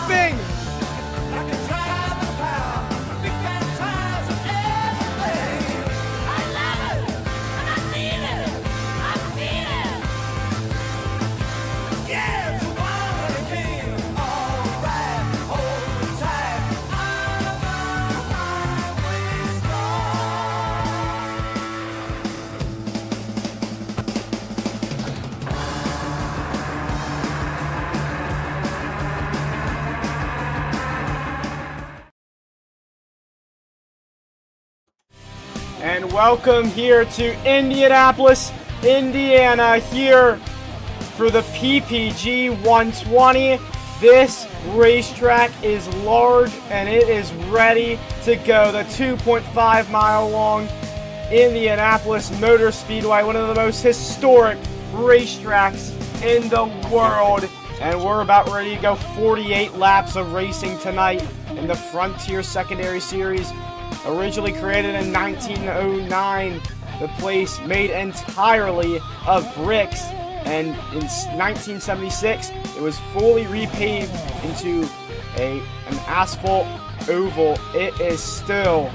jumping. And welcome here to Indianapolis, Indiana, here for the PPG 120. This racetrack is large and it is ready to go. The 2.5 mile long Indianapolis Motor Speedway, one of the most historic racetracks in the world. And we're about ready to go 48 laps of racing tonight in the Frontier Secondary Series. Originally created in 1909, the place made entirely of bricks, and in 1976 it was fully repaved into an asphalt oval. It is still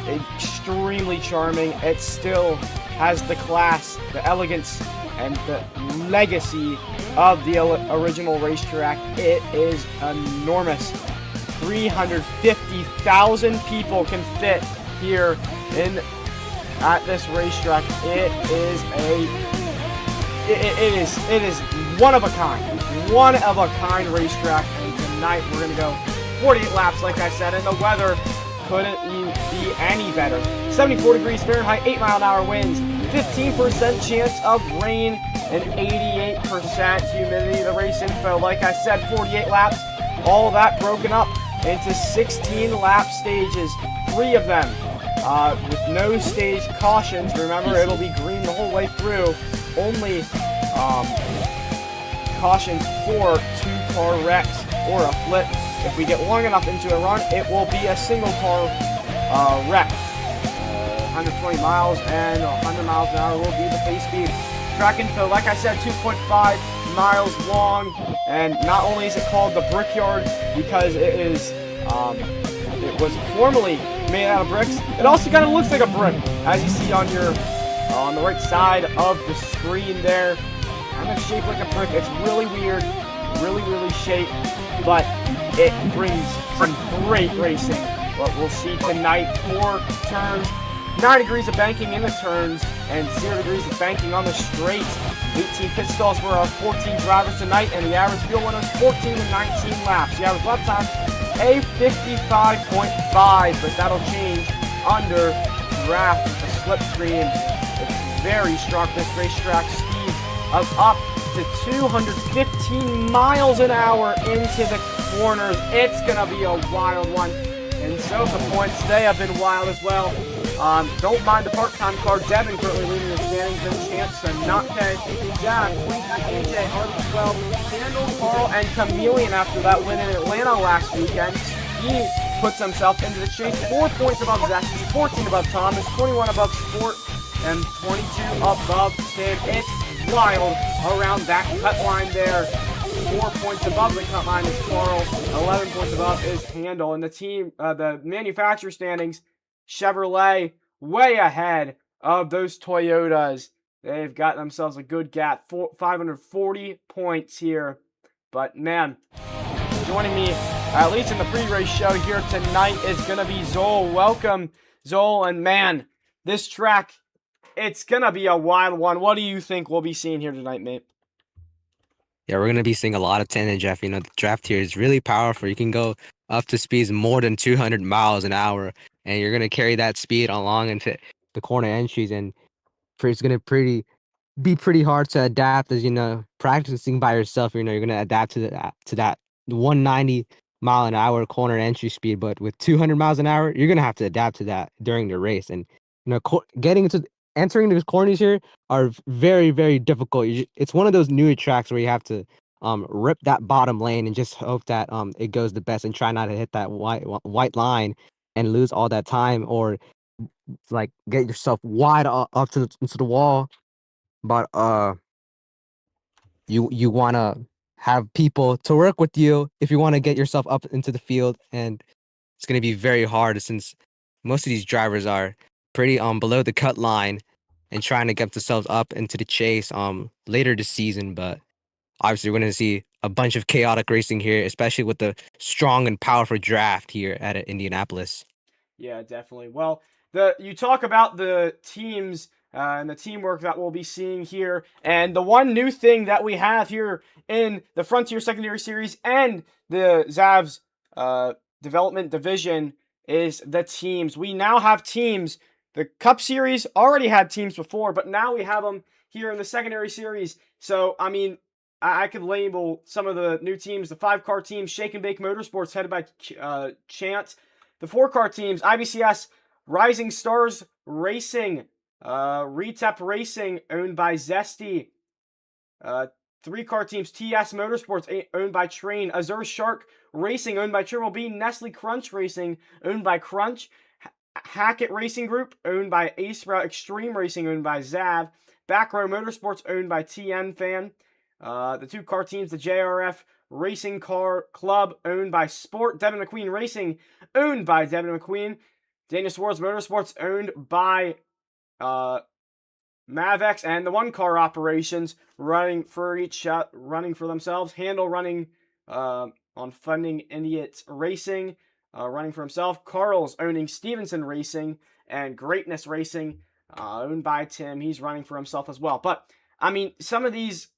extremely charming. It still has the class, the elegance, and the legacy of the original racetrack. It is enormous. 350,000 people can fit here at this racetrack. It is one of a kind racetrack. And tonight we're gonna go 48 laps, like I said, and the weather couldn't be any better. 74 degrees Fahrenheit, 8 mile an hour winds, 15% chance of rain, and 88% humidity. The race info, like I said, 48 laps. All of that broken up into 16 lap stages, 3 of them with no stage cautions. Remember, it'll be green the whole way through. Only caution for 2-car wrecks or a flip. If we get long enough into a run, it will be a single car wreck. 120 miles and 100 miles an hour will be the pace speed. Track info, like I said, 2.5 miles long, and not only is it called the Brickyard because it was formerly made out of bricks, it also kind of looks like a brick, as you see on the right side of the screen there. Kind of shaped like a brick. It's really weird, really shaped, but it brings some great racing. What we'll see tonight: 4 turns, 9 degrees of banking in the turns, and 0 degrees of banking on the straights. 18 pit stalls for our 14 drivers tonight, and the average fuel winner is 14 to 19 laps. The average lap time, a 55.5, but that'll change under draft with the slipstream. It's very strong. This racetrack speed of up to 215 miles an hour into the corners. It's gonna be a wild one, and so the points today have been wild as well. Don't mind the part-time car. Devin currently leading the standings. Then Chance and Notke, Jack, AJ, Harley 12, Sandal, Carl, and Chameleon after that win in Atlanta last weekend. He puts himself into the chase. 4 points above Zesty, 14 above Thomas, 21 above Sport, and 22 above Tim. It's wild around that cut line there. 4 points above the cut line is Carl. 11 points above is Handel. And the team, the manufacturer standings, Chevrolet way ahead of those Toyotas. They've got themselves a good gap, 540 points here. But man, joining me, at least in the pre-race show here tonight, is going to be Zoel. Welcome, Zoel. And man, this track, it's going to be a wild one. What do you think we'll be seeing here tonight, mate? Yeah, we're going to be seeing a lot of tandem draft. You know, the draft here is really powerful. You can go up to speeds more than 200 miles an hour, and you're going to carry that speed along into the corner entries, and it's going to be pretty hard to adapt as, you know, practicing by yourself. You know, you're going to adapt to that 190 mile an hour corner entry speed, but with 200 miles an hour, you're going to have to adapt to that during the race. And, you know, entering these corners here are very, very difficult. It's one of those newer tracks where you have to rip that bottom lane and just hope that it goes the best, and try not to hit that white line and lose all that time, or like get yourself wide up into the wall. But you want to have people to work with you if you want to get yourself up into the field, and it's going to be very hard since most of these drivers are pretty below the cut line and trying to get themselves up into the chase later this season. But obviously, we're going to see a bunch of chaotic racing here, especially with the strong and powerful draft here at Indianapolis. Yeah, definitely. Well, you talk about the teams and the teamwork that we'll be seeing here, and the one new thing that we have here in the Frontier Secondary Series and the Zavs Development Division is the teams. We now have teams. The Cup Series already had teams before, but now we have them here in the Secondary Series. So, I mean, I could label some of the new teams: the 5-car team, Shake and Bake Motorsports, headed by Chance. The 4-car teams: IBCS, Rising Stars Racing, Retep Racing, owned by Zesty. 3-car teams: TS Motorsports, owned by Train. Azure Shark Racing, owned by Triple B. Nestle Crunch Racing, owned by Crunch. Hackett Racing Group, owned by Ace Sprout. Extreme Racing, owned by Zav. Back Row Motorsports, owned by TN Fan. The 2-car teams: the JRF Racing Car Club, owned by Sport. Devin McQueen Racing, owned by Devin McQueen. Daniel Swartz Motorsports, owned by Mavex. And the 1-car operations, running for themselves. Handle running on Funding Idiots Racing, running for himself. Carl's owning Stevenson Racing, and Greatness Racing, owned by Tim. He's running for himself as well. But, I mean, some of these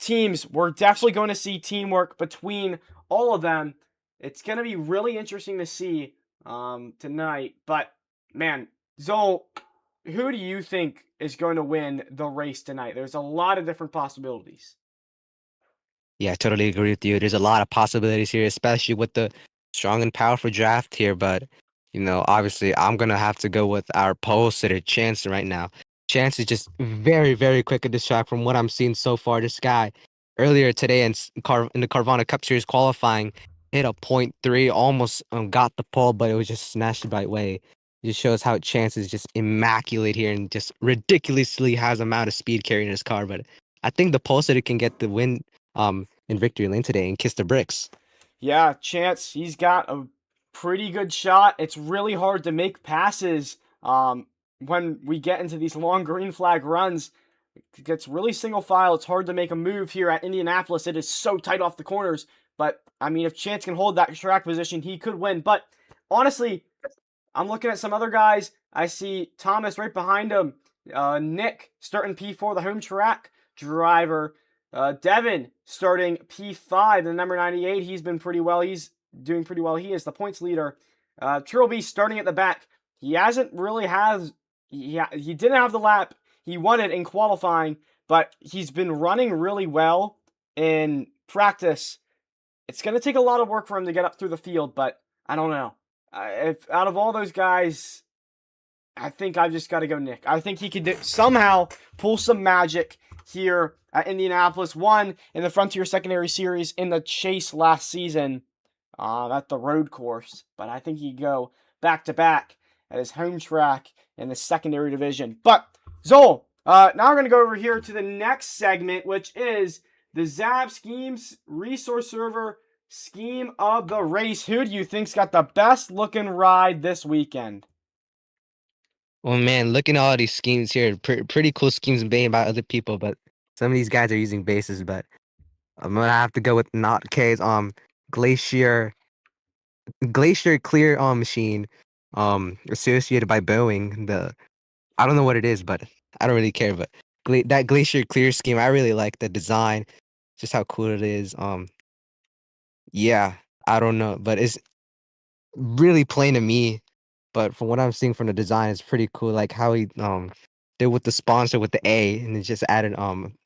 teams, we're definitely going to see teamwork between all of them. It's going to be really interesting to see tonight. But, man, Zol, who do you think is going to win the race tonight? There's a lot of different possibilities. Yeah, I totally agree with you. There's a lot of possibilities here, especially with the strong and powerful draft here. But, obviously, I'm going to have to go with our pole sitter, Chance, right now. Chance is just very, very quick at this track from what I'm seeing so far. This guy, earlier today in the Carvana Cup Series qualifying, hit a .3, almost got the pole, but it was just snatched the right way. It just shows how Chance is just immaculate here and just ridiculously has amount of speed carrying his car. But I think the pole sitter can get the win in victory lane today and kiss the bricks. Yeah, Chance, he's got a pretty good shot. It's really hard to make passes when we get into these long green flag runs. It gets really single file. It's hard to make a move here at Indianapolis. It is so tight off the corners. But, I mean, if Chance can hold that track position, he could win. But, honestly, I'm looking at some other guys. I see Thomas right behind him. Nick starting P4, the home track driver. Devin starting P5, the number 98. He's been pretty well. He's doing pretty well. He is the points leader. Trilby starting at the back. He hasn't really he didn't have the lap he wanted in qualifying, but he's been running really well in practice. It's going to take a lot of work for him to get up through the field, but I don't know. If out of all those guys, I think I've just got to go Nick. I think he could somehow pull some magic here at Indianapolis. Won in the Frontier Secondary Series in the chase last season at the road course. But I think he could go back-to-back at his home track in the secondary division. But, Zol, now we're going to go over here to the next segment, which is the Zav Schemes Resource Server Scheme of the Race. Who do you think's got the best looking ride this weekend? Well, man, looking at all these schemes here, pretty cool schemes made by other people, but some of these guys are using bases. But I'm gonna have to go with not K's Glacier Glacier Clear machine associated by Boeing. I don't know what it is, but I don't really care. But that Glacier Clear scheme, I really like the design, just how cool it is. Yeah, I don't know, but it's really plain to me. But from what I'm seeing from the design, it's pretty cool. Like how he did with the sponsor with the A, and then just added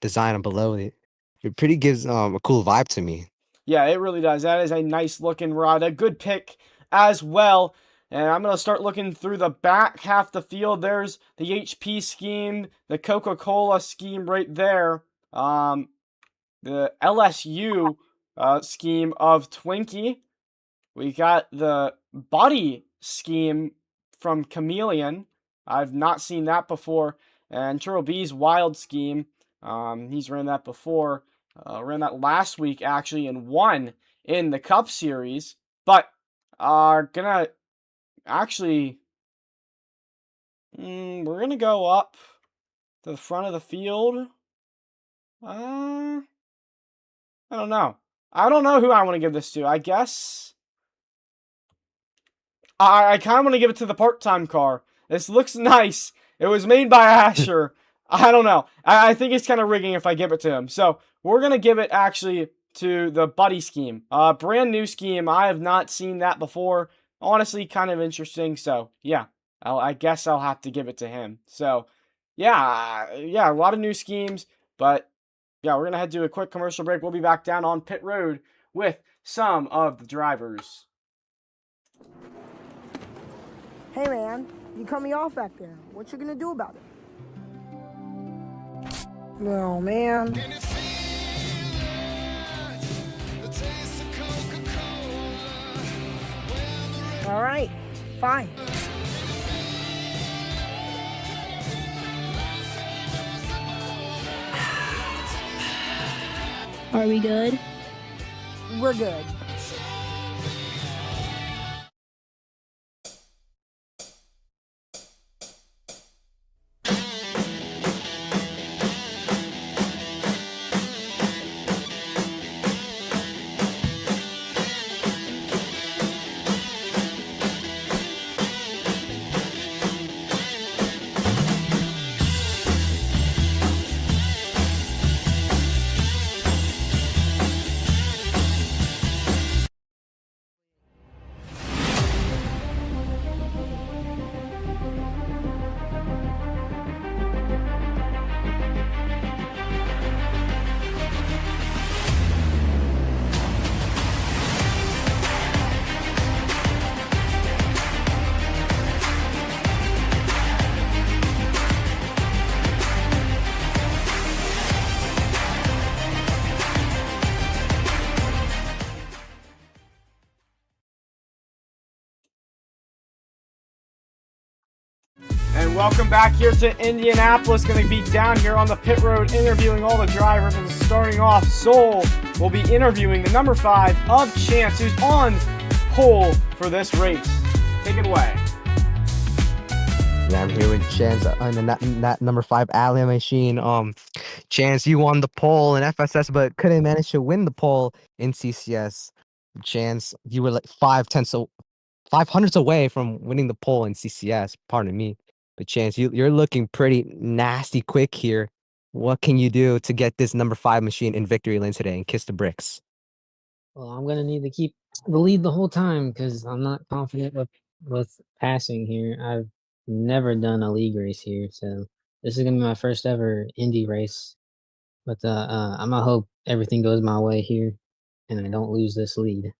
design below it. It pretty gives a cool vibe to me. Yeah, it really does. That is a nice looking rod. A good pick as well. And I'm going to start looking through the back half of the field. There's the HP scheme, the Coca-Cola scheme right there. The LSU scheme of Twinkie. We got the body scheme from Chameleon. I've not seen that before. And Churro B's wild scheme. He's ran that before. Ran that last week actually and won in the Cup Series, but gonna actually we're gonna go up to the front of the field. I don't know. I don't know who I want to give this to. I guess I kind of want to give it to the part-time car. This looks nice. It was made by Asher. I don't know. I think it's kind of rigging if I give it to him. So we're gonna give it actually to the buddy scheme. Brand new scheme. I have not seen that before. Honestly, kind of interesting. So yeah, I guess I'll have to give it to him. So yeah, a lot of new schemes. But yeah, we're gonna head to a quick commercial break. We'll be back down on pit road with some of the drivers. Hey man, you cut me off back there. What you gonna do about it? Oh man. All right, fine. Are we good? We're good. And welcome back here to Indianapolis. Going to be down here on the pit road interviewing all the drivers. And starting off, Soul will be interviewing the number 5 of Chance, who's on pole for this race. Take it away. Yeah, I'm here with Chance on that number 5 Alley machine. Chance, you won the pole in FSS, but couldn't manage to win the pole in CCS. Chance, you were like 500s away from winning the pole in CCS. Pardon me, but Chance, you're looking pretty nasty quick here. What can you do to get this number 5 machine in victory lane today and kiss the bricks? Well, I'm gonna need to keep the lead the whole time because I'm not confident with passing here. I've never done a league race here, so this is gonna be my first ever Indy race. But I'm gonna hope everything goes my way here, and I don't lose this lead.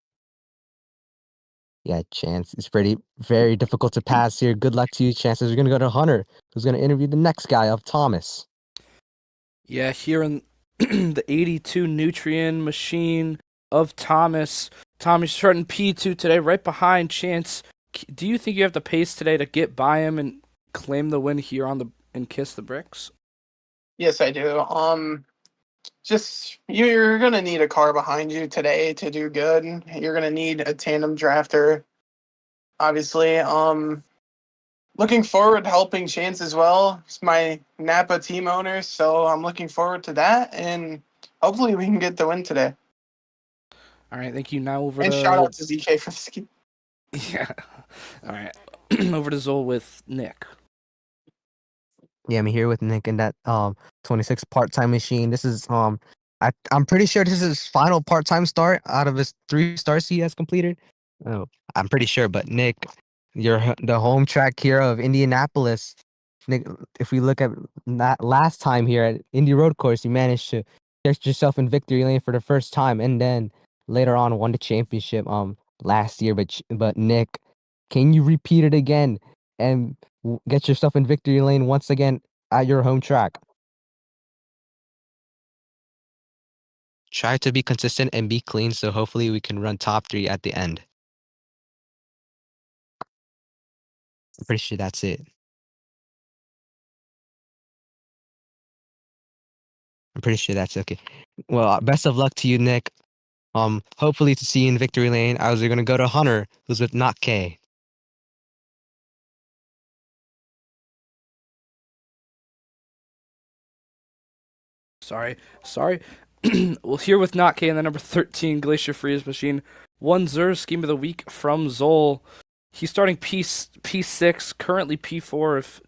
Yeah, Chance, it's very difficult to pass here. Good luck to you, Chance. We're gonna go to Hunter, who's gonna interview the next guy of Thomas. Yeah, here in the 82 Nutrient machine of Thomas. Tommy's starting P2 today, right behind Chance. Do you think you have the pace today to get by him and claim the win here and kiss the bricks? Yes, I do. Just you're gonna need a car behind you today to do good. You're gonna need a tandem drafter, obviously. Looking forward to helping Chance as well. He's my Napa team owner, so I'm looking forward to that, and hopefully we can get the win today. All right, thank you. Now over And to shout out to ZK for the ski. yeah. All right, over to Zol with Nick. Yeah, I'm here with Nick in that 26 part-time machine. This is I'm pretty sure this is his final part-time start out of his 3 starts he has completed. Oh, I'm pretty sure, but Nick, you're the home track hero of Indianapolis. Nick, if we look at that last time here at Indy Road Course, you managed to get yourself in victory lane for the first time, and then later on won the championship last year. But Nick, can you repeat it again and get yourself in victory lane once again at your home track? Try to be consistent and be clean, so hopefully we can run top 3 at the end. I'm pretty sure that's it. pretty sure that's okay. Well, best of luck to you, Nick. Hopefully to see you in victory lane. I was gonna go to Hunter, who's with Not K. Sorry. Well, here with Not K and the number 13 Glacier Freeze machine. One Zur scheme of the week from Zol. He's starting P6, currently P4. If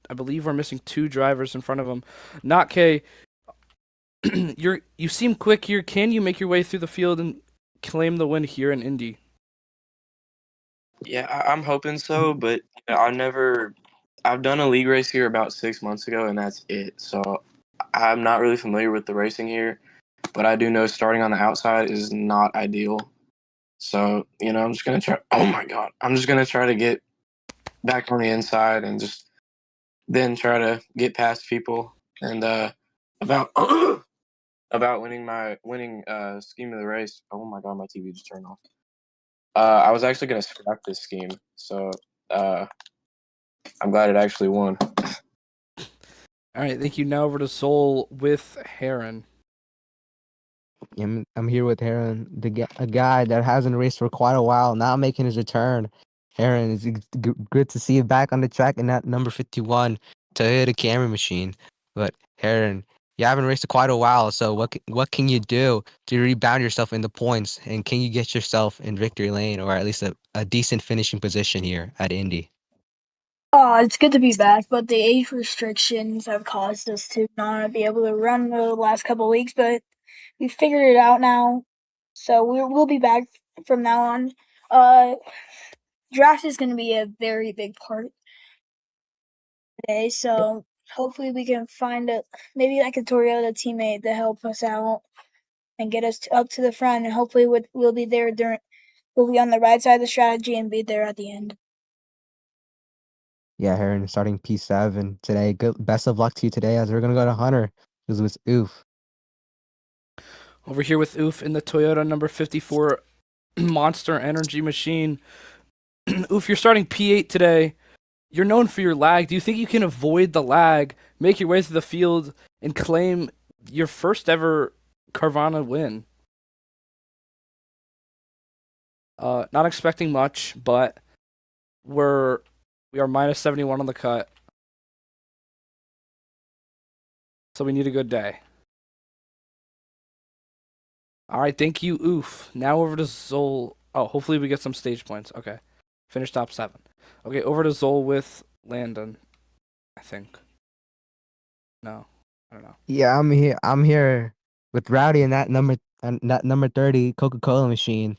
I believe we're missing 2 drivers in front of him. Not K. You seem quick here. Can you make your way through the field and claim the win here in Indy? Yeah, I'm hoping so, but I've done a league race here about 6 months ago, and that's it. So I'm not really familiar with the racing here, but I do know starting on the outside is not ideal. So, I'm just going to try. Oh my God. I'm just going to try to get back on the inside and just then try to get past people. And about about winning scheme of the race. Oh my God, my TV just turned off. I was actually going to scrap this scheme. So, I'm glad it actually won. All right, thank you. Now over to Soul with Heron. I'm here with Heron, a guy that hasn't raced for quite a while, now making his return. Heron, it's good to see you back on the track in that number 51 Toyota Camry machine. But Heron, you haven't raced for quite a while, so what can you do to rebound yourself in the points, and can you get yourself in victory lane or at least a decent finishing position here at Indy? It's good to be back, but the age restrictions have caused us to not be able to run the last couple weeks, but we figured it out now. So we'll be back from now on. Draft is going to be a very big part today, so hopefully we can find maybe like a Toyota teammate to help us out and get us up to the front, and hopefully we'll be there we'll be on the right side of the strategy and be there at the end. Yeah, Heron, starting P7 today. Good, best of luck to you today, as we're gonna go to Hunter, who's with Oof. Over here with Oof in the Toyota number 54 Monster Energy machine. Oof, you're starting P8 today. You're known for your lag. Do you think you can avoid the lag, make your way through the field, and claim your first ever Carvana win? Not expecting much, but we are minus 71 on the cut. So we need a good day. All right, thank you, Oof. Now over to Zol. Oh, hopefully we get some stage points. Okay. Finish top 7. Okay, over to Zol with Landon, I think. No, I don't know. Yeah, I'm here with Rowdy and that number 30 Coca-Cola machine.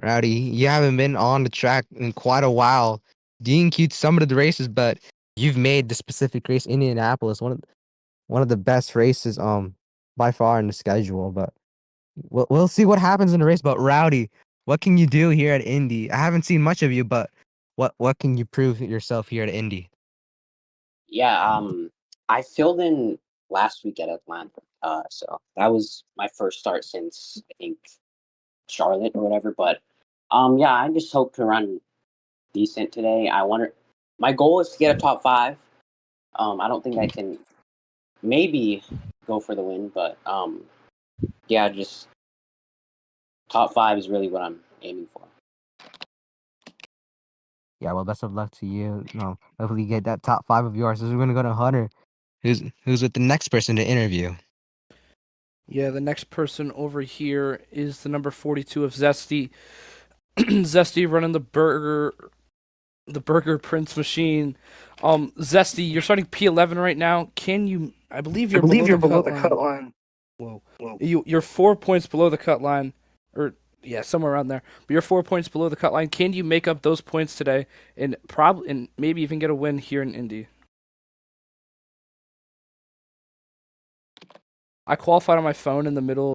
Rowdy, you haven't been on the track in quite a while. DNQ'd some of the races, but you've made the specific race Indianapolis one of the best races by far in the schedule. But we'll see what happens in the race. But Rowdy, what can you do here at Indy? I haven't seen much of you, but what can you prove yourself here at Indy? Yeah, I filled in last week at Atlanta. So that was my first start since I think Charlotte or whatever. But yeah, I just hope to run decent today. My goal is to get a top 5. I don't think I can maybe go for the win, but yeah, just top 5 is really what I'm aiming for. Yeah, well, best of luck to you. Hopefully you get that top 5 of yours. So we're gonna go to Hunter, who's with the next person to interview. Yeah, the next person over here is the number 42 of Zesty. Zesty running the Burger Prince machine. Zesty, you're starting P11 right now. I believe you're below the cut line. Whoa. You're 4 points below the cut line, or yeah, somewhere around there. But you're 4 points below the cut line. Can you make up those points today and maybe even get a win here in Indy? I qualified on my phone in the middle of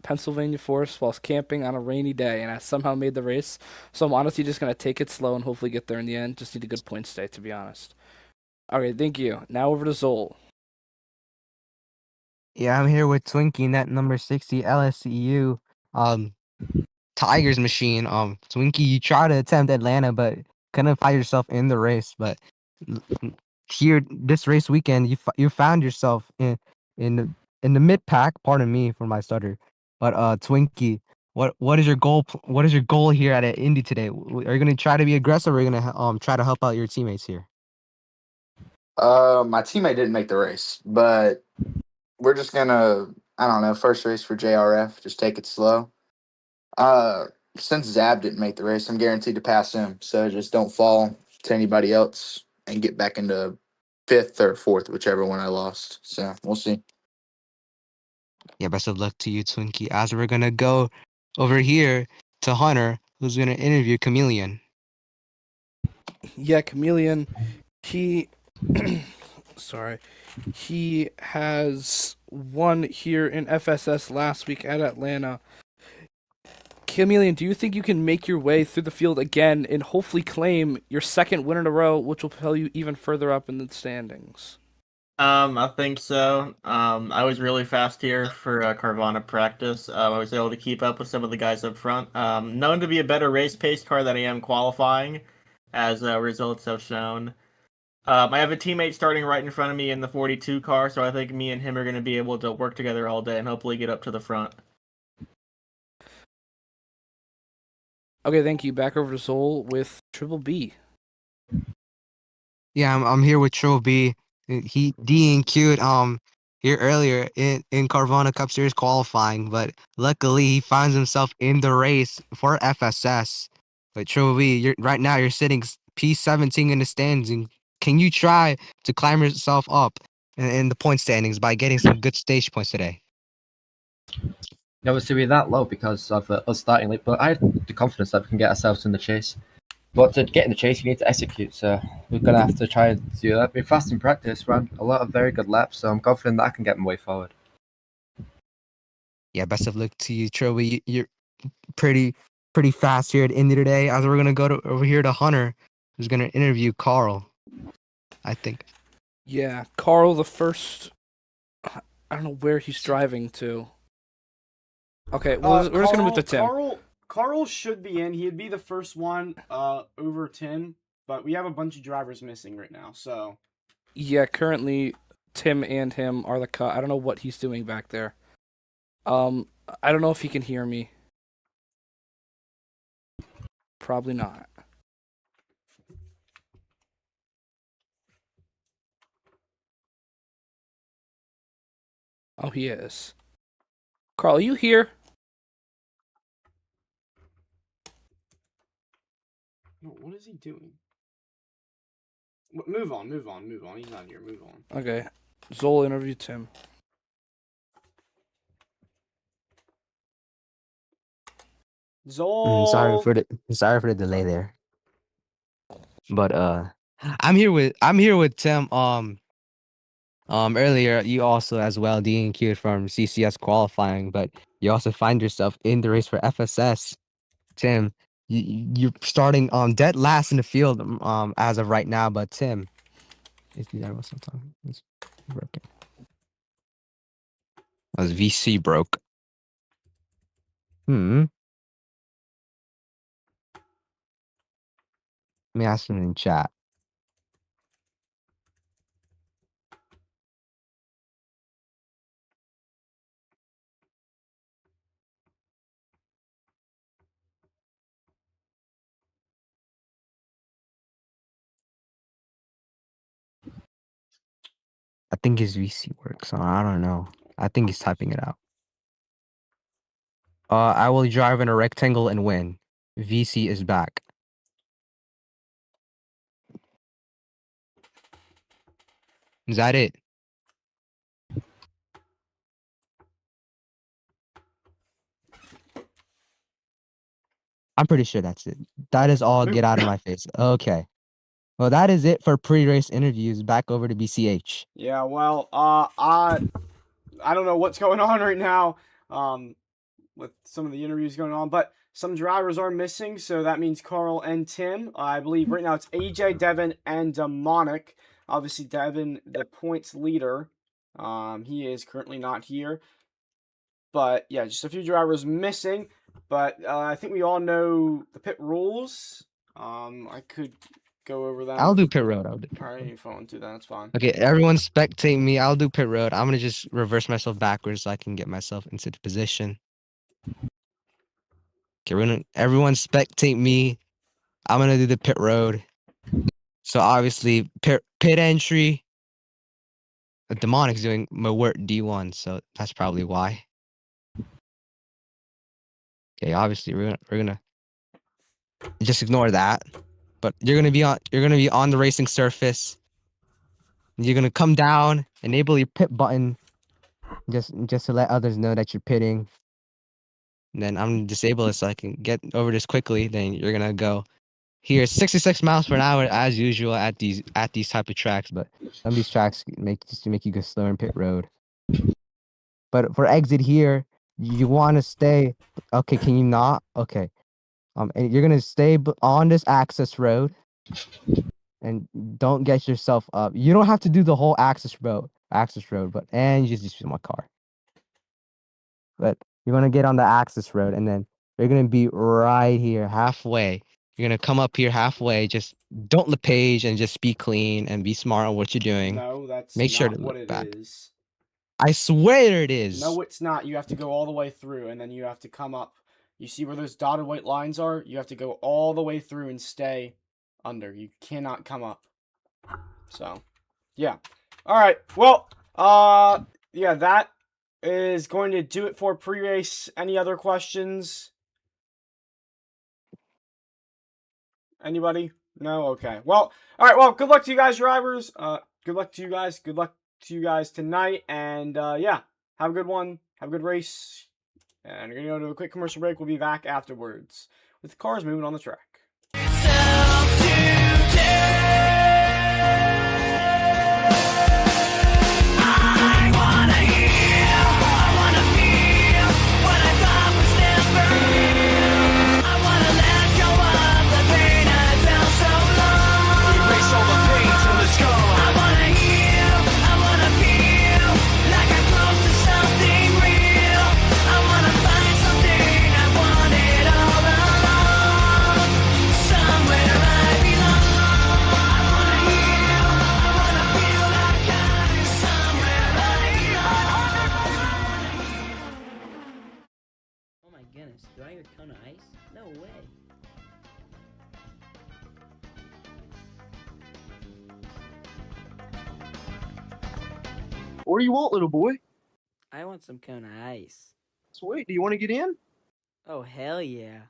Pennsylvania forest whilst camping on a rainy day, and I somehow made the race. So I'm honestly just gonna take it slow and hopefully get there in the end. Just need a good points day, to be honest. Okay, thank you. Now over to Zol. Yeah, I'm here with Twinkie in that number 60 LSCU Tigers machine. Twinkie, you tried to attempt Atlanta, but couldn't find yourself in the race. But here, this race weekend, you found yourself in in the mid pack. Pardon me for my stutter, but Twinkie, what is your goal? What is your goal here at Indy today? Are you gonna try to be aggressive, or are you gonna try to help out your teammates here? My teammate didn't make the race, but we're just gonna, I don't know, first race for JRF, just take it slow. Uh, since Zab didn't make the race, I'm guaranteed to pass him. So just don't fall to anybody else and get back into fifth or fourth, whichever one I lost. So we'll see. Yeah, best of luck to you, Twinkie. As we're gonna go over here to Hunter, who's gonna interview Chameleon. Yeah, Chameleon, he sorry. He has won here in FSS last week at Atlanta. Chameleon, do you think you can make your way through the field again and hopefully claim your second win in a row, which will propel you even further up in the standings? I think so. I was really fast here for Carvana practice. I was able to keep up with some of the guys up front. Known to be a better race pace car than I am qualifying, as results have shown. I have a teammate starting right in front of me in the 42 car, so I think me and him are going to be able to work together all day and hopefully get up to the front. Okay, thank you. Back over to Zol with Triple B. Yeah, I'm here with Triple B. He DNQ'd here earlier in Carvana Cup Series qualifying, but luckily he finds himself in the race for FSS. But Triple B, you're sitting P17 in the standings. And can you try to climb yourself up in the point standings by getting some good stage points today? Obviously, we're that low because of us starting late, but I have the confidence that we can get ourselves in the chase. But to get in the chase, you need to execute, so we're going to have to try and do that. We're fast in practice, ran a lot of very good laps, so I'm confident that I can get my way forward. Yeah, best of luck to you, Triple. You're pretty fast here at Indy today. As we're gonna go over here to Hunter, who's gonna interview Carl, I think. Yeah, Carl the first. I don't know where he's driving to. Okay, we're just gonna move to Tim. Carl should be in. He'd be the first one over Tim, but we have a bunch of drivers missing right now. So Yeah, currently Tim and him are the cut. I don't know what he's doing back there. I don't know if he can hear me. Probably not. Oh, he is. Carl, are you here? no, what is he doing? Move on. He's not here. Move on. Okay. Zol interviewed Tim. Zol. Sorry for the delay there. But I'm here with Tim. Earlier you also as well DNQ'd from CCS qualifying, but you also find yourself in the race for FSS. Tim, you're starting dead last in the field as of right now, but Tim, is that was something it's broken. Was VC broke? Let me ask him in chat. I think his VC works, so I don't know. I think he's typing it out. I will drive in a rectangle and win. VC is back. Is that it? I'm pretty sure that's it. That is all. Get out of my face. Okay. Well, that is it for pre-race interviews. Back over to BCH. Yeah, well, I don't know what's going on right now, with some of the interviews going on, but some drivers are missing, so that means Carl and Tim. I believe right now it's AJ, Devin, and Demonic. Obviously, Devin, the points leader. He is currently not here. But yeah, just a few drivers missing. But I think we all know the pit rules. I could go over that? I'll do pit road. All right, you phone too. That's fine. Okay, everyone spectate me. I'll do pit road. I'm gonna just reverse myself backwards so I can get myself into the position. Okay, everyone spectate me. I'm gonna do the pit road. So obviously pit entry. The Demonic's doing Mawert D1, so that's probably why. Okay, obviously we're gonna just ignore that. But you're gonna be on the racing surface. You're gonna come down, enable your pit button, just to let others know that you're pitting. And then I'm gonna disable it so I can get over this quickly. Then you're gonna go here 66 miles per hour as usual at these type of tracks, but some of these tracks make you go slower in pit road. But for exit here, you want to stay. Okay, can you not? Okay. And you're gonna stay on this access road, and don't get yourself up. You don't have to do the whole access road, but and you just use my car. But you're gonna get on the access road, and then you're gonna be right here, halfway. You're gonna come up here halfway. Just don't LePage and just be clean and be smart on what you're doing. No, that's Make sure not to what look it back. is. I swear it is. No, it's not. You have to go all the way through, and then you have to come up. You see where those dotted white lines are? You have to go all the way through and stay under. You cannot come up. So, yeah. All right. Well, yeah, that is going to do it for pre-race. Any other questions? Anybody? No? Okay. Well, all right. Well, good luck to you guys, drivers. Good luck to you guys. Good luck to you guys tonight. And, yeah, have a good one. Have a good race. And we're going to go to a quick commercial break. We'll be back afterwards with the cars moving on the track. Oh my goodness, do I hear Kona Ice? No way. What do you want, little boy? I want some Kona Ice. Sweet. Do you want to get in? Oh, hell yeah.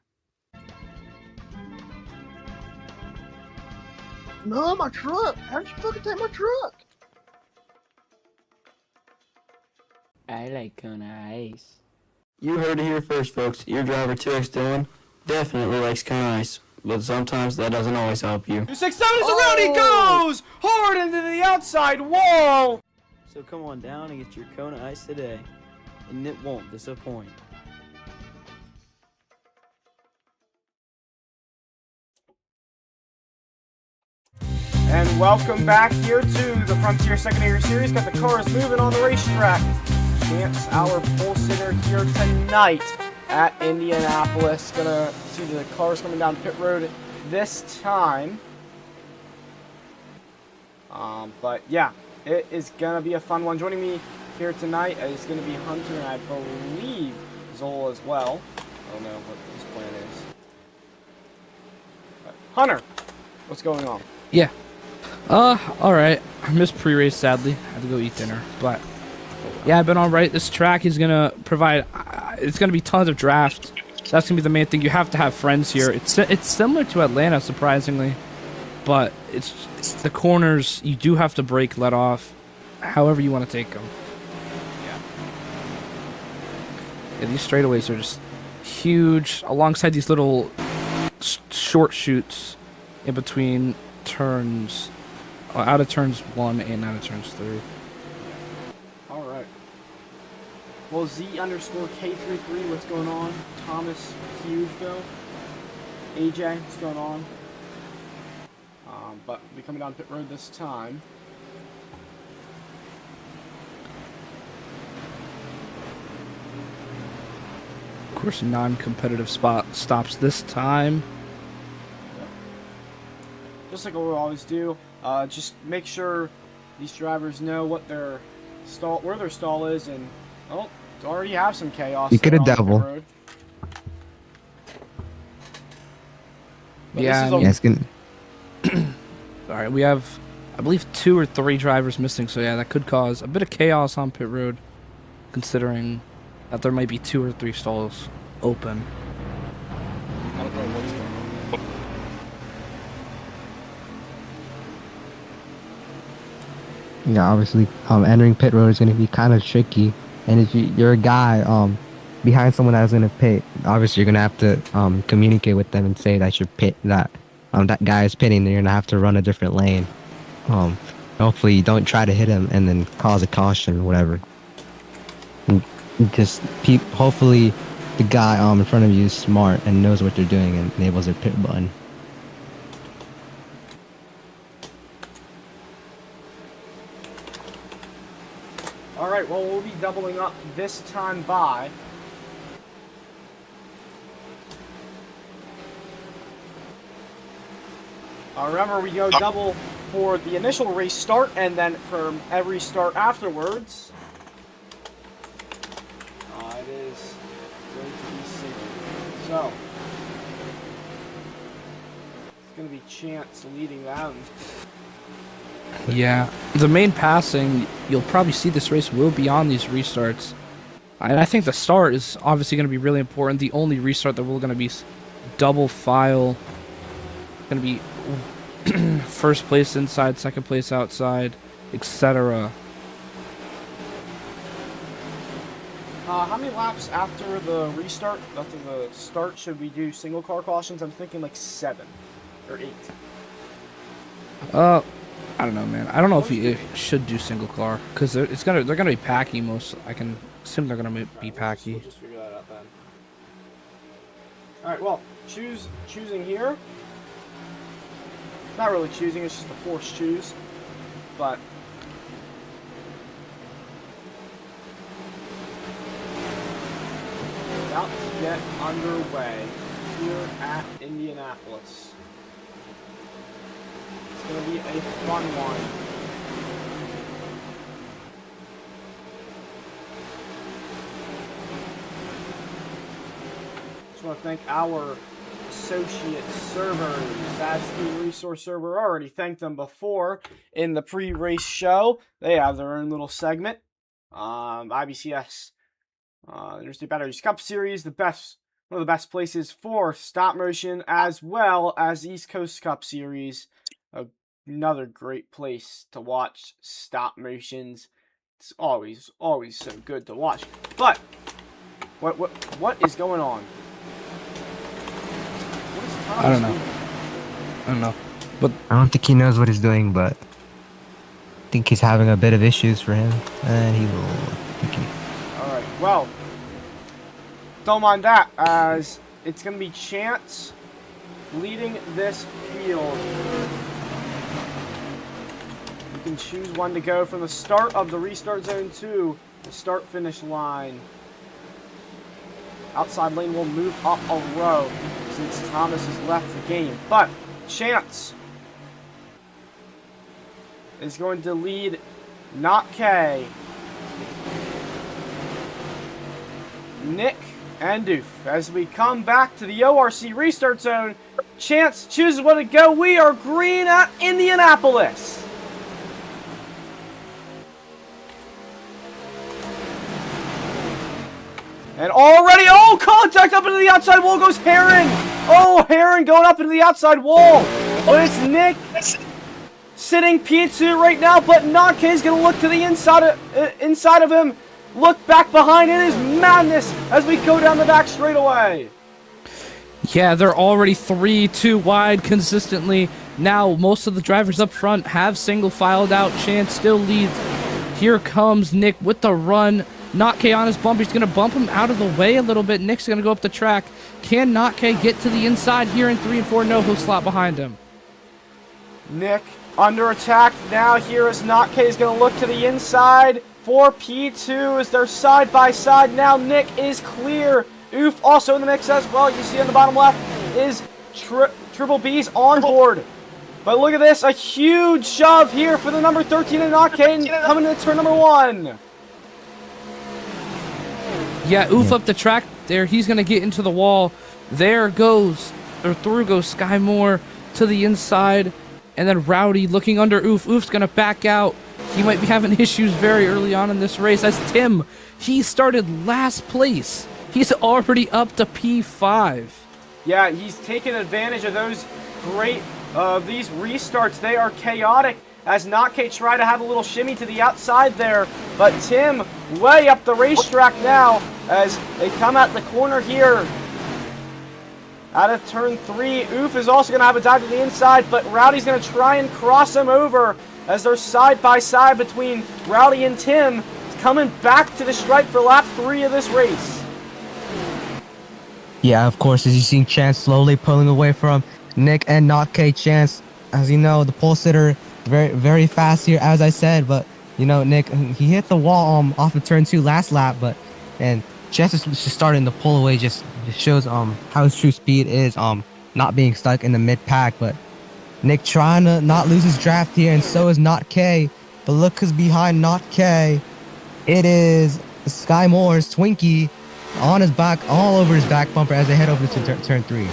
No, my truck. How did you fucking take my truck? I like Kona Ice. You heard it here first, folks. Your driver 2X Dylan definitely likes Kona Ice, but sometimes that doesn't always help you. 267 is around, he goes! Hard into the outside wall! So come on down and get your Kona Ice today, and it won't disappoint. And welcome back here to the Frontier Secondary Series. Got the cars moving on the racetrack. Chance, our pole sitter here tonight at Indianapolis. Gonna see the cars coming down pit road this time. But yeah, it is gonna be a fun one. Joining me here tonight is gonna be Hunter and I believe Zola as well. I don't know what his plan is. But Hunter, what's going on? Yeah. Alright. I missed pre-race, sadly. I had to go eat dinner. But, yeah, I've been all right. This track is going to provide... it's going to be tons of draft. That's going to be the main thing. You have to have friends here. It's similar to Atlanta, surprisingly. But it's the corners, you do have to brake, let off, however you want to take them. Yeah, these straightaways are just huge, alongside these little short chutes in between turns, out of turns 1 and out of turns 3. All right. Well, Z_K33, what's going on? Thomas Hugo, AJ, what's going on? But we'll be coming down pit road this time. Of course, non-competitive stops this time. just like we always do. Just make sure these drivers know what their where their stall is, and already have some chaos You there get a on the pit double. road. But Yeah, this is I mean, Yes, can. all right, we have, I believe, 2 or 3 drivers missing, so yeah, that could cause a bit of chaos on pit road, considering that there might be 2 or 3 stalls open. I don't know what's going on. Yeah, obviously, entering pit road is going to be kind of tricky. And if you're a guy, behind someone that's going to pit, obviously you're going to have to, communicate with them and say that that guy is pitting, and you're going to have to run a different lane. Hopefully you don't try to hit him and then cause a caution or whatever. And just hopefully the guy, in front of you is smart and knows what they're doing and enables their pit button. Alright, well, we'll be doubling up this time by remember, we go double for the initial race start, and then for every start afterwards. It is going to be single. So, it's going to be Chance leading them. Yeah, the main passing, you'll probably see this race will be on these restarts. And I think the start is obviously going to be really important. The only restart that we're going to be double file, going to be first place inside, second place outside, etc. How many laps after the restart, after the start, should we do single car cautions? I'm thinking like 7 or 8. I don't know, man. I don't know if you should do single car because they're gonna be packy. I can assume they're gonna be packy. We'll just figure that out then. All right. Well, choosing here. Not really choosing. It's just a forced choose, but. About to get underway here at Indianapolis. It's going to be a fun one. Just want to thank our associate servers. That's the resource server. I already thanked them before in the pre-race show. They have their own little segment. IBCS. Interstate Batteries Cup Series, one of the best places for stop motion, as well as East Coast Cup Series. Another great place to watch stop motions. It's always so good to watch. But what is going on? What is Thomas I don't know. doing? I don't know, but I don't think he knows what he's doing, but I think he's having a bit of issues for him, and he will. Alright, well, don't mind that, as it's going to be Chance leading this field. You can choose one to go from the start of the restart zone to the start-finish line. Outside lane will move up a row since Thomas has left the game. But Chance is going to lead Not K, Nick, and Doof. As we come back to the ORC restart zone, Chance chooses where to go. We are green at Indianapolis. And already, contact up into the outside wall goes Heron. Heron going up into the outside wall. But it's Nick sitting P2 right now, but Not is going to look to the inside of him. Look back behind. It is madness as we go down the back straightaway. yeah, they're already 3-2 wide consistently. Now most of the drivers up front have single filed out. Chance still leads. Here comes Nick with the run. Not K on his bump. He's going to bump him out of the way a little bit. Nick's going to go up the track. Can Not K get to the inside here in 3 and 4? No, he'll slot behind him. Nick under attack now. Here is Not K is going to look to the inside for P2 as they're side by side. Now Nick is clear. Oof also in the mix as well. You see on the bottom left is Triple B's on board. But look at this, a huge shove here for the number 13 in Octane coming into turn number 1. Yeah, Oof up the track there. He's going to get into the wall. There goes, or through goes Sky Moore to the inside. And then Rowdy looking under Oof. Oof's going to back out. He might be having issues very early on in this race. As Tim, he started last place. He's already up to P5. Yeah, he's taking advantage of those great, these restarts. They are chaotic as Notke try to have a little shimmy to the outside there. But Tim way up the racetrack now as they come at the corner here. Out of turn 3, Oof is also going to have a dive to the inside, but Rowdy's going to try and cross him over as they're side by side between Rowdy and Tim, coming back to the stripe for lap 3 of this race. Yeah, of course, as you see Chance slowly pulling away from Nick and Notke. Chance, as you know, the pole sitter, very fast here, as I said, but you know, Nick, he hit the wall off of turn 2 last lap, and Chance is just starting to pull away, just shows how his true speed is, not being stuck in the mid pack. But Nick trying to not lose his draft here, and so is Notke. But look who's behind Notke. It is Sky Moore's Twinkie on his back, all over his back bumper as they head over to turn 3.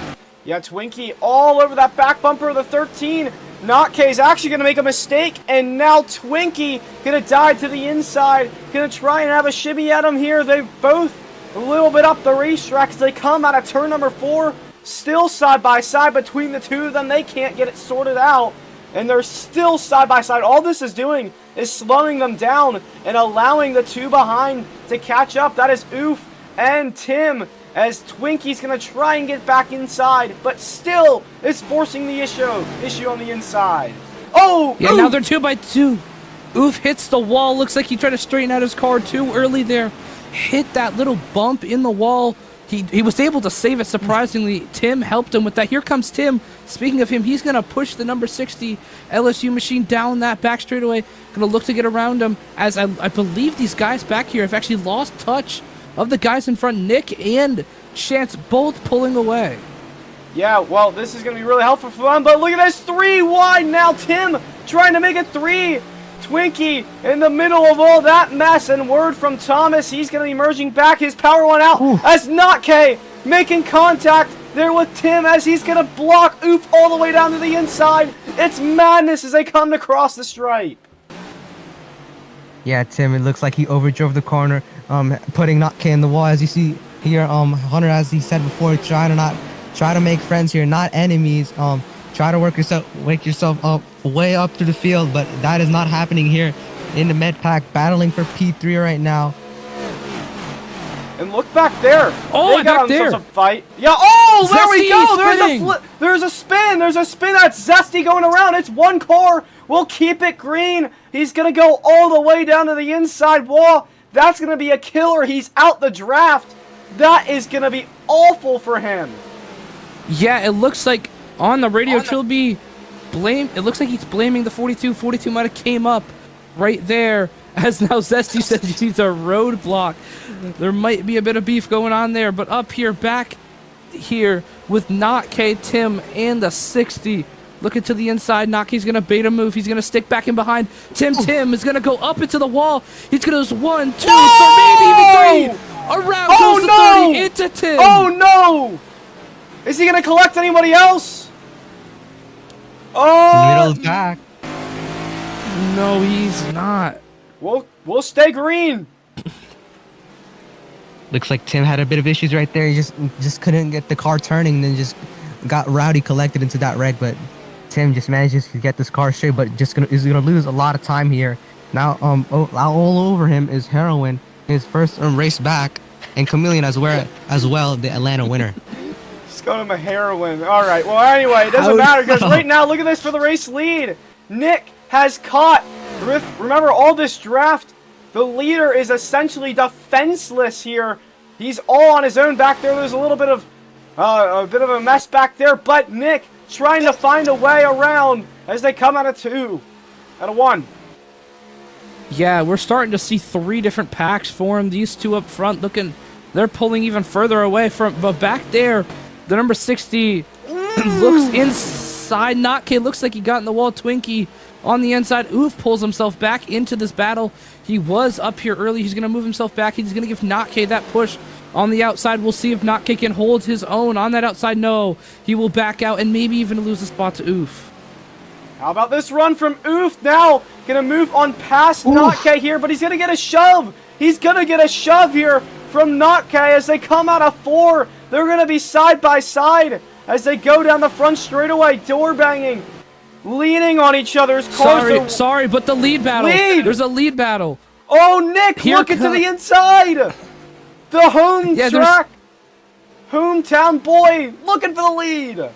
Yeah, Twinkie all over that back bumper of the 13. Notke is actually going to make a mistake, and now Twinkie going to dive to the inside, going to try and have a shimmy at him here. They both a little bit up the racetrack as they come out of turn number 4. Still side by side between the two of them. They can't get it sorted out, and they're still side by side. All this is doing is slowing them down and allowing the two behind to catch up. That is Oof and Tim, as Twinkie's going to try and get back inside, but still is forcing the issue on the inside. Oh! Yeah, Oof! now they're 2 by 2. Oof hits the wall. Looks like he tried to straighten out his car too early there. Hit that little bump in the wall. He was able to save it, surprisingly. Tim helped him with that. Here comes Tim. Speaking of him, he's going to push the number 60 LSU machine down that back straightaway. Going to look to get around him, as I believe these guys back here have actually lost touch of the guys in front. Nick and Chance both pulling away. Yeah, well, this is going to be really helpful for them, but look at this, 3 wide now. Tim trying to make it 3. Twinkie in the middle of all that mess, and word from Thomas, he's going to be merging back. His power went out. Ooh. As Notke making contact there with Tim, as he's going to block Oof all the way down to the inside. It's madness as they come to cross the stripe. Yeah, Tim, it looks like he overdrove the corner, putting Notke in the wall. As you see here, Hunter, as he said before, try to make friends here, not enemies. Try to wake yourself up way up through the field, but that is not happening here in the med pack, battling for P3 right now. And look back there. Oh, they got back there. A fight. Yeah. Oh, there we go. Spinning. There's a spin. There's a spin. That's Zesty going around. It's one car. We'll keep it green. He's gonna go all the way down to the inside wall. That's gonna be a killer. He's out the draft. That is gonna be awful for him. Yeah, it looks like on the radio, Trilby it looks like he's blaming the 42. 42 might have came up right there, as now Zesty says he's a roadblock. There might be a bit of beef going on there, but up here, back here with Notke, Tim, and the 60. Looking to the inside, Notke's going to bait a move. He's going to stick back in behind. Tim is going to go up into the wall. He's going to 1, 2, 3, maybe even 3. Around goes the 30 into Tim. Oh, no. Is he going to collect anybody else? Oh, middle of the pack. No, he's not. We'll stay green. Looks like Tim had a bit of issues right there. He just couldn't get the car turning, then just got Rowdy collected into that wreck. But Tim just manages to get this car straight, but is gonna lose a lot of time here. Now all over him is Heroin, his first race back, and Chameleon as well, the Atlanta winner. Just go to my heroin. All right. Well, anyway, it doesn't matter because right now, look at this for the race lead. Nick has caught. Remember, all this draft, the leader is essentially defenseless here. He's all on his own back there. There's a little bit of a mess back there, but Nick trying to find a way around as they come out of 1. Yeah, we're starting to see 3 different packs form. These two up front they're pulling even further away from, but back there, the number 60 looks inside. Notk looks like he got in the wall. Twinkie on the inside. Oof pulls himself back into this battle. He was up here early. He's going to move himself back. He's going to give Notk that push on the outside. We'll see if Notk can hold his own on that outside. No, he will back out and maybe even lose the spot to Oof. How about this run from Oof now? Gonna move on past Notk here, but he's gonna get a shove. He's gonna get a shove here from Notk as they come out of 4. They're gonna be side by side as they go down the front straightaway, door banging, leaning on each other's cars. Sorry, but the lead battle. There's a lead battle. Oh, Nick, looking to the inside. The home track, hometown boy, looking for the lead.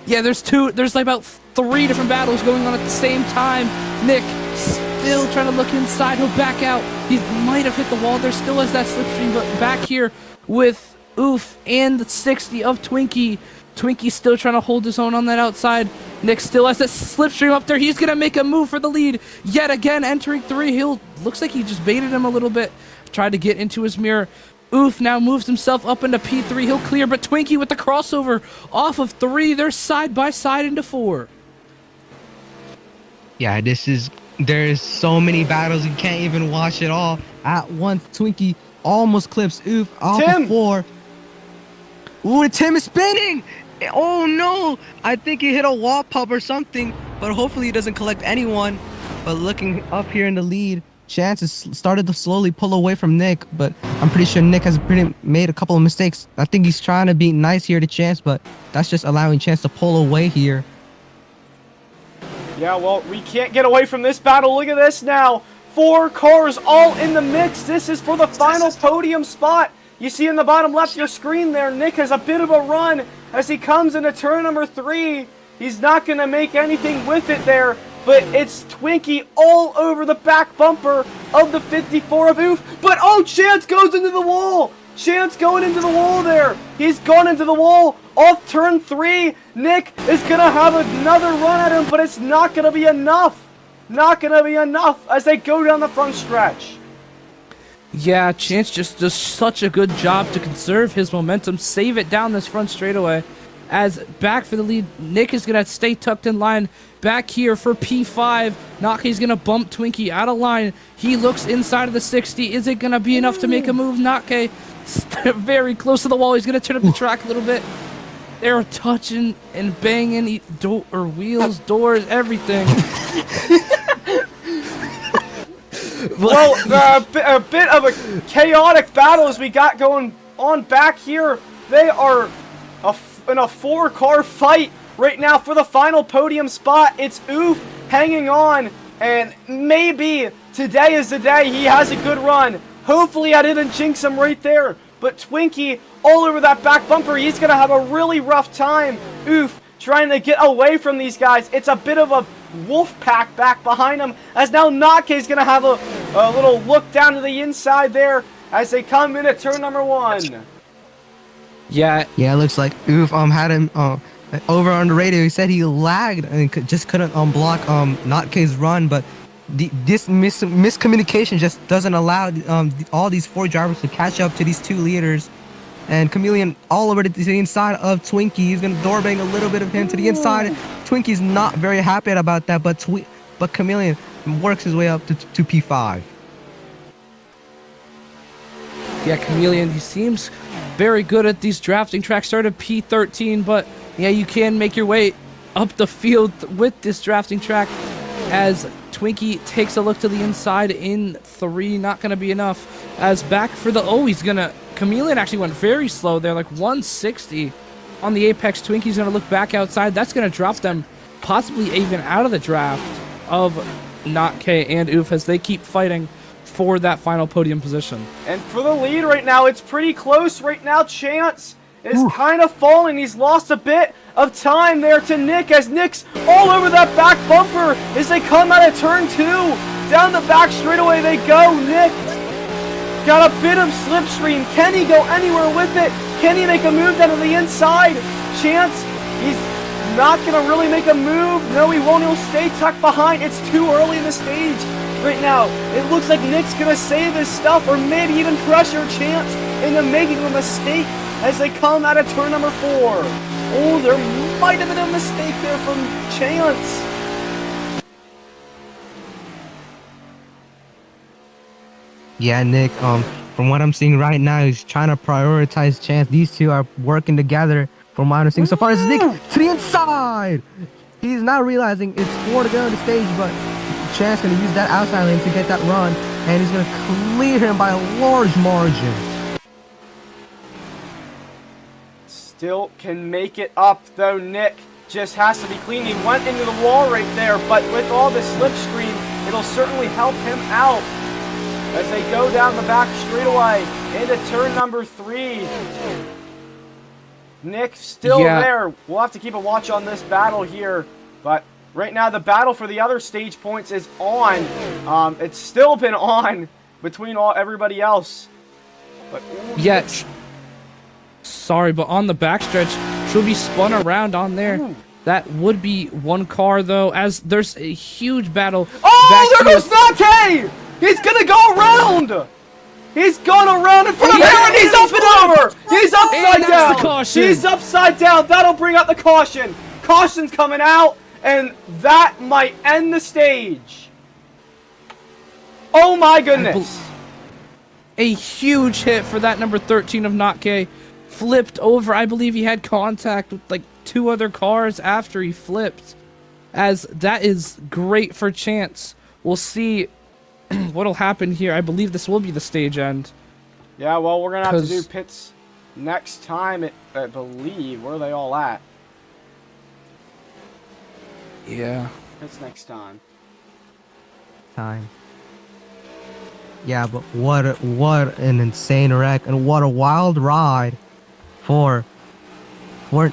Yeah, there's like about 3 different battles going on at the same time. Nick still trying to look inside. He'll back out. He might have hit the wall. There still is that slipstream, but back here with Oof and the 60 of Twinkie. Twinkie still trying to hold his own on that outside. Nick still has that slipstream up there. He's going to make a move for the lead. Yet again, entering 3. Looks like he just baited him a little bit. Tried to get into his mirror. Oof now moves himself up into P3. He'll clear, but Twinkie with the crossover off of 3. They're side by side into 4. Yeah, there's so many battles you can't even watch it all at once. Twinkie almost clips Oof off of 4. Ooh, Tim is spinning. Oh no, I think he hit a wall pop or something, but hopefully he doesn't collect anyone. But looking up here in the lead, Chance has started to slowly pull away from Nick, but I'm pretty sure Nick has made a couple of mistakes. I think he's trying to be nice here to Chance, but that's just allowing Chance to pull away here. Yeah, well, we can't get away from this battle. Look at this now. 4 cars all in the mix. This is for the final podium spot. You see in the bottom left of your screen there, Nick has a bit of a run as he comes into turn number 3. He's not going to make anything with it there, but it's Twinkie all over the back bumper of the 54 of Oof. But, oh, Chance goes into the wall. Chance going into the wall there. He's gone into the wall off turn 3. Nick is going to have another run at him, but it's not going to be enough. Not going to be enough as they go down the front stretch. Yeah, Chance just does such a good job to conserve his momentum, save it down this front straightaway. As back for the lead, Nick is going to stay tucked in line. Back here for P5, Notke's going to bump Twinkie out of line. He looks inside of the 60. Is it going to be enough to make a move? Notke very close to the wall. He's going to turn up the track a little bit. They're touching and banging wheels, doors, everything. Well, a bit of a chaotic battle as we got going on back here. They are in a 4-car fight right now for the final podium spot. It's Oof hanging on, and maybe today is the day he has a good run. Hopefully I didn't jinx him right there, but Twinkie all over that back bumper. He's going to have a really rough time. Oof trying to get away from these guys. It's a bit of a wolf pack back behind him, as now Notke is going to have a little look down to the inside there as they come in at turn number 1. Yeah, it looks like Oof had him over on the radio. He said he lagged and just couldn't block Notke's run, but this miscommunication just doesn't allow all these 4 drivers to catch up to these 2 leaders. And Chameleon all over to the inside of Twinkie. He's going to door bang a little bit of him to the inside. Twinkie's not very happy about that, but Chameleon works his way up to P5. Yeah, Chameleon, he seems very good at these drafting tracks. Started P13, but yeah, you can make your way up the field with this drafting track as Twinkie takes a look to the inside in 3. Not going to be enough. As back for the... Oh, he's going to... Chameleon actually went very slow there, like 160 on the apex. Twinkie's going to look back outside. That's going to drop them possibly even out of the draft of Notke and Oof as they keep fighting for that final podium position. And for the lead right now, it's pretty close right now. Chance is kind of falling. He's lost a bit of time there to Nick, as Nick's all over that back bumper as they come out of turn 2. Down the back straightaway they go. Nick got a bit of slipstream. Can he go anywhere with it? Can he make a move down to the inside? Chance, he's not going to really make a move. No, he won't. He'll stay tucked behind. It's too early in the stage right now. It looks like Nick's going to save his stuff or maybe even pressure Chance into making a mistake as they come out of turn number 4. Oh, they're might have been a mistake there from Chance. Yeah, Nick. From what I'm seeing right now, he's trying to prioritize Chance. These two are working together. From my understanding, so far as Nick to the inside. He's not realizing it's 4 to go in the stage, but Chance gonna use that outside lane to get that run, and he's gonna clear him by a large margin. Still can make it up though. Nick just has to be clean. He went into the wall right there, but with all the slipstream, it'll certainly help him out as they go down the back straightaway into turn number 3. Nick still there. We'll have to keep a watch on this battle here, but right now the battle for the other stage points is on. It's still been on between everybody else. But Yeah. Sorry, but on the backstretch, she'll be spun around on there. Ooh. That would be one car, though, as there's a huge battle. Oh, there goes Nake! He's gonna go around! He's gone around in front of him, and he's up and over! He's upside down! The caution. He's upside down! That'll bring out the caution! Caution's coming out, and that might end the stage. Oh my goodness! A huge hit for that number 13 of Notke. Flipped over. I believe he had contact with like 2 other cars after he flipped. As that is great for Chance. We'll see what'll happen here. I believe this will be the stage end. Yeah, well, we're gonna have to do pits next time, I believe. Where are they all at? Yeah. Pits next time. Yeah, but what an insane wreck, and what a wild ride for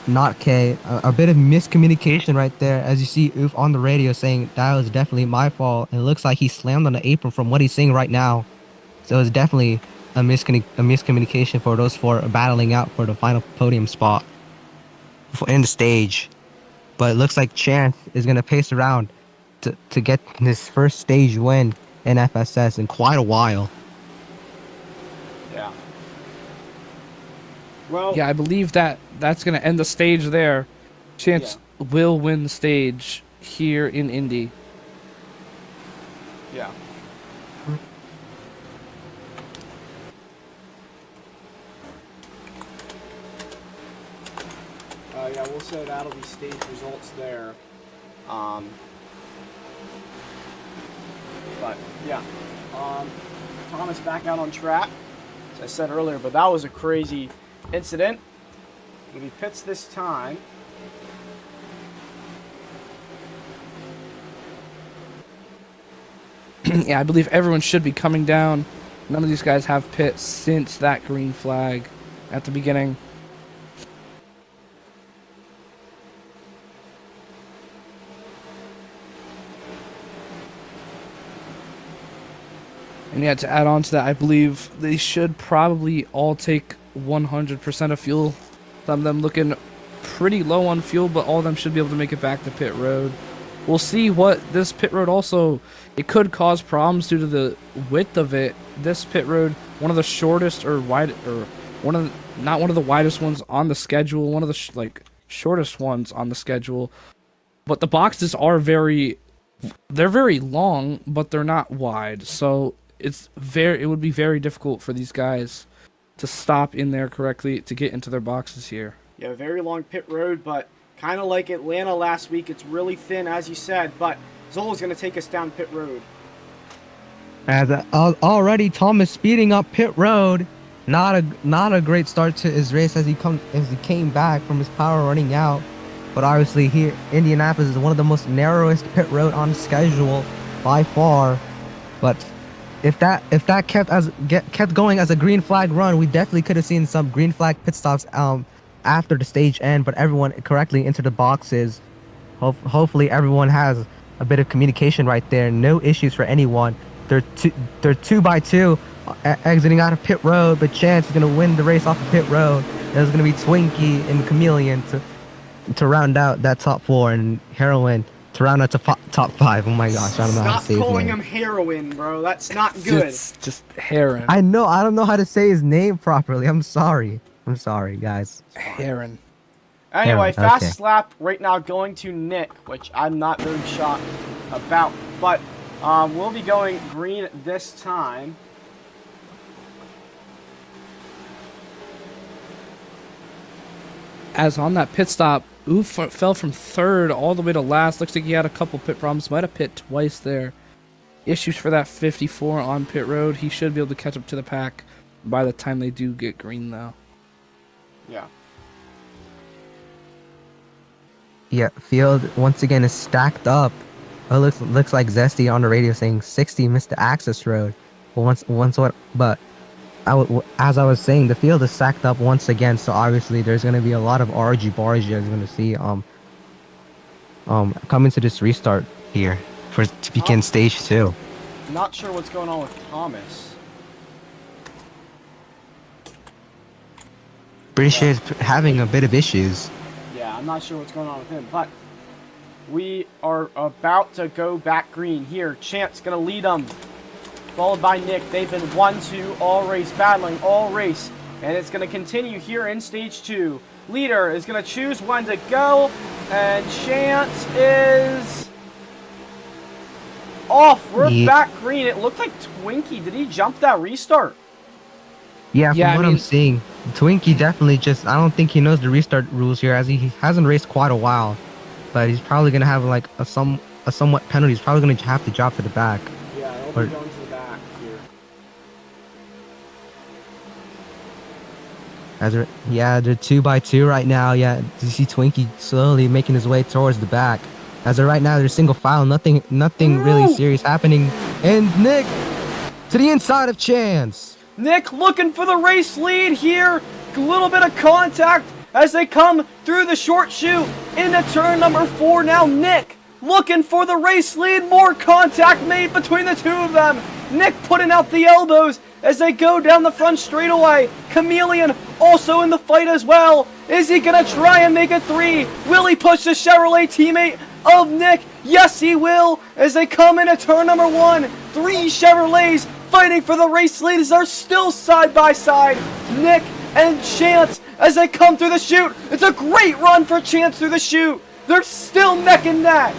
not K. A bit of miscommunication right there, as you see Oof on the radio saying that was definitely my fault, and it looks like he slammed on the apron from what he's saying right now. So it's definitely a miscommunication for those 4 battling out for the final podium spot in the stage. But it looks like Chance is gonna pace around to get this first stage win in FSS in quite a while. Yeah. Well, Yeah, I believe that's going to end the stage there. Chance will win the stage here in Indy. yeah. Yeah, we'll say that'll be stage results there. But yeah, Thomas back out on track, as I said earlier. But that was a crazy incident. It'll be pits this time. Yeah, I believe everyone should be coming down. None of these guys have pits since that green flag at the beginning. And yeah, to add on to that, I believe they should probably all take 100% of fuel. Some of them looking pretty low on fuel, but all of them should be able to make it back to pit road. We'll see what this pit road also, it could cause problems due to the width of it. This pit road, one of the shortest or wide, or not one of the widest ones on the schedule, one of the shortest ones on the schedule. But the boxes are they're very long, but they're not wide. So it would be very difficult for these guys to stop in there correctly to get into their boxes here. Yeah, very long pit road, but kind of like Atlanta last week, it's really thin, as you said, but Zola's going to take us down pit road. As already Thomas speeding up pit road, not a great start to his race as he came back from his power running out. But obviously here, Indianapolis is one of the most narrowest pit road on the schedule by far. But if that kept going as a green flag run, we definitely could have seen some green flag pit stops after the stage end. But everyone correctly entered the boxes. Hopefully everyone has a bit of communication right there. No issues for anyone. They're 2x2 exiting out of pit road, but Chance is gonna win the race off of pit road. There's gonna be Twinkie and Chameleon to round out that top 4, and Heroin to round out to top 5. Oh my gosh, I don't know how to say his name. Stop calling him Heroin, bro. That's not good. It's just Heron. I know. I don't know how to say his name properly. I'm sorry, guys. Heron. Anyway, Aaron, okay. fastest lap right now going to Nick, which I'm not very shocked about. But we'll be going green this time. As on that pit stop, Oof fell from third all the way to last. Looks like he had a couple pit problems. Might have pit twice there. Issues for that 54 on pit road. He should be able to catch up to the pack by the time they do get green, though. Yeah. Yeah, field once again is stacked up. Oh, looks like Zesty on the radio saying 60 missed the access road. But as I was saying, the field is stacked up once again. So obviously there's gonna be a lot of RG barge you're gonna see coming to this restart here to begin stage 2. Not sure what's going on with Thomas. British is having a bit of issues. Yeah, I'm not sure what's going on with him, but we are about to go back green here. Chance gonna lead them, followed by Nick. They've been 1-2 all race, battling all race, and it's gonna continue here in stage 2. Leader is gonna choose when to go, and Chance is off. We're back green. It looked like Twinkie. Did he jump that restart? Yeah, from what I'm seeing, Twinkie definitely I don't think he knows the restart rules here, as he hasn't raced quite a while. But he's probably going to have like a somewhat penalty. He's probably going to have to drop to the back. Yeah, he'll be going to the back here. They're 2x2 right now. Yeah, you see Twinkie slowly making his way towards the back. As of right now, they're single file. Nothing really serious happening. And Nick to the inside of Chance. Nick looking for the race lead here. A little bit of contact as they come through the short chute into turn number 4. Now Nick looking for the race lead. More contact made between the two of them. Nick putting out the elbows as they go down the front straightaway. Chameleon also in the fight as well. Is he going to try and make a 3? Will he push the Chevrolet teammate of Nick? Yes, he will, as they come into turn number 1. 3 Chevrolets fighting for the race leaders are still side by side. Nick and Chance as they come through the chute. It's a great run for Chance through the chute. They're still neck and neck.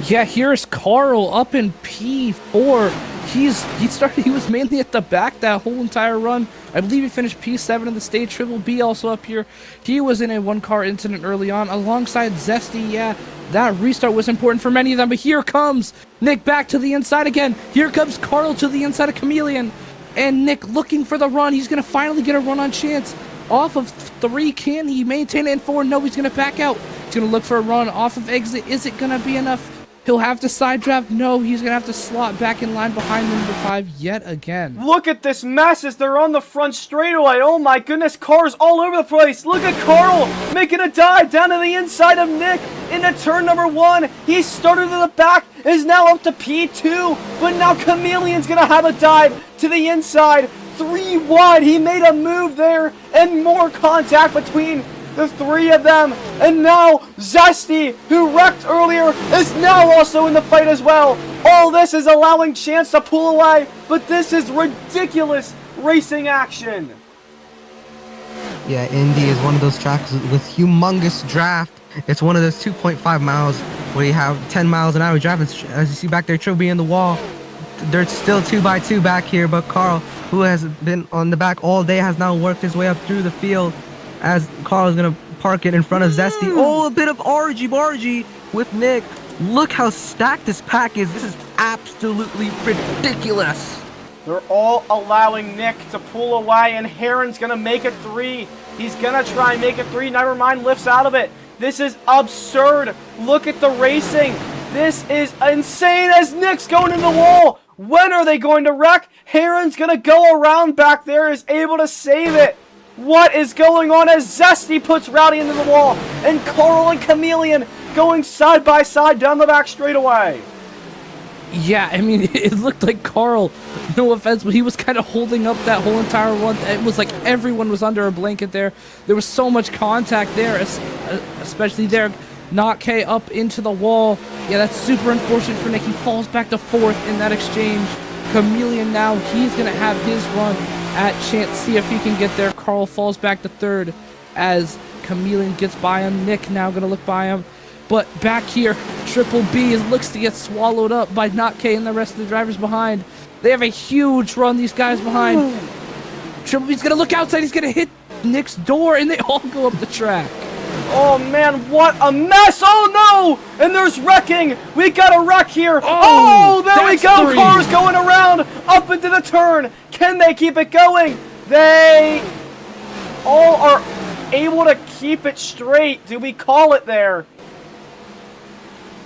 Yeah, here's Carl up in P4. He was mainly at the back that whole entire run. I believe he finished P7 in the stage. Triple B also up here. He was in a 1-car incident early on alongside Zesty. Yeah, that restart was important for many of them, but here comes Nick back to the inside again. Here comes Carl to the inside of Chameleon. And Nick looking for the run. He's going to finally get a run on Chance. Off of 3, can he maintain it in 4? No, he's going to back out. He's going to look for a run off of exit. Is it going to be enough? He'll have to side draft. No, he's going to have to slot back in line behind number 5 yet again. Look at this mess as they're on the front straightaway. Oh my goodness, cars all over the place. Look at Carl making a dive down to the inside of Nick into turn number 1. He started to the back, is now up to P2, but now Chameleon's going to have a dive to the inside. 3 wide. He made a move there, and more contact between the 3 of them. And now Zesty, who wrecked earlier, is now also in the fight as well. All this is allowing Chance to pull away, but this is ridiculous racing action. Yeah, Indy is one of those tracks with humongous draft. It's one of those 2.5 miles where you have 10 miles an hour draft. As you see back there, Trilby in the wall. They're still 2x2 back here, but Carl, who has been on the back all day, has now worked his way up through the field as Carl is going to park it in front of Zesty. Oh, a bit of argy-bargy with Nick. Look how stacked this pack is. This is absolutely ridiculous. They're all allowing Nick to pull away, and Heron's going to make a 3. He's going to try and make a 3. Never mind, lifts out of it. This is absurd. Look at the racing. This is insane as Nick's going in the wall. When are they going to wreck? Heron's going to go around back there, is able to save it. What is going on as Zesty puts Rowdy into the wall, and Carl and Chameleon going side by side down the back straightaway. Yeah, I mean, it looked like Carl, no offense, but he was kind of holding up that whole entire run. It was like everyone was under a blanket there. There was so much contact there, especially there. Not K up into the wall. Yeah, that's super unfortunate for Nick. He falls back to 4th in that exchange. Chameleon now, he's going to have his run at Chance. See if he can get there. Carl falls back to 3rd as Chameleon gets by him. Nick now going to look by him. But back here, Triple B looks to get swallowed up by Not K and the rest of the drivers behind. They have a huge run, these guys behind. Triple B's going to look outside. He's going to hit Nick's door, and they all go up the track. Oh man, what a mess! Oh no! And there's wrecking! We got a wreck here! Oh, there we go! 3. Cars going around, up into the turn! Can they keep it going? They all are able to keep it straight. Do we call it there?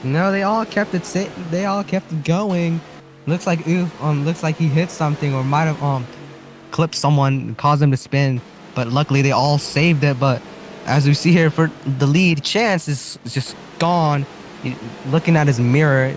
No, they all kept it. They all kept it going. Looks like looks like he hit something or might have clipped someone, caused them to spin. But luckily they all saved it. But as we see here for the lead, Chance is just gone. Looking at his mirror,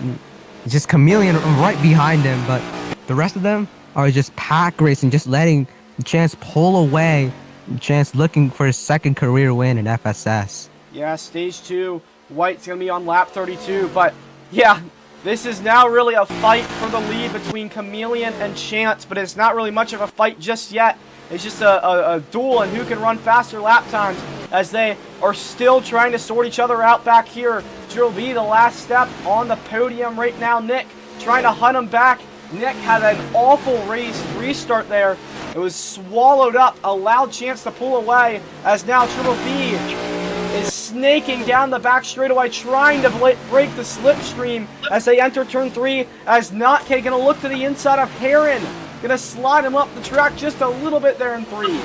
just Chameleon right behind him. But the rest of them are just pack racing, just letting Chance pull away. Chance looking for his second career win in FSS. Yeah, stage 2. White's going to be on lap 32. But yeah, this is now really a fight for the lead between Chameleon and Chance. But it's not really much of a fight just yet. It's just a duel and who can run faster lap times as they are still trying to sort each other out back here. Drill B, the last step on the podium right now. Nick trying to hunt him back. Nick had an awful race restart there. It was swallowed up, allowed Chance to pull away as now Triple B is snaking down the back straightaway, trying to break the slipstream as they enter turn 3 as Notk gonna look to the inside of Heron. Gonna slide him up the track just a little bit there in 3.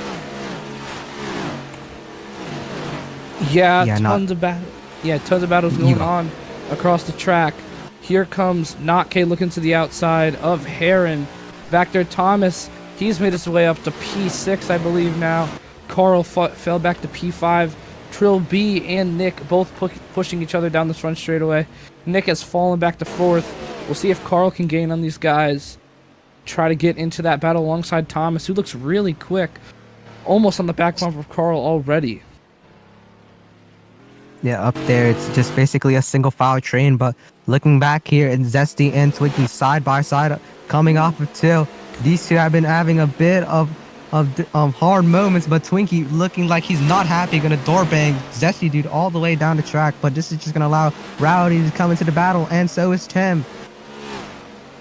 Yeah, tons of battles going on across the track. Here comes Notk looking to the outside of Heron. Back there, Thomas, he's made his way up to P6, I believe now. Carl fell back to P5. Trill B and Nick both pushing each other down this front straightaway. Nick has fallen back to 4th. We'll see if Carl can gain on these guys. Try to get into that battle alongside Thomas, who looks really quick. Almost on the back bumper of Carl already. Yeah, up there, it's just basically a single file train, but looking back here, it's Zesty and Twinkie side by side, coming off of 2. These two have been having a bit of hard moments, but Twinkie looking like he's not happy, gonna door bang Zesty dude all the way down the track, but this is just gonna allow Rowdy to come into the battle, and so is Tim.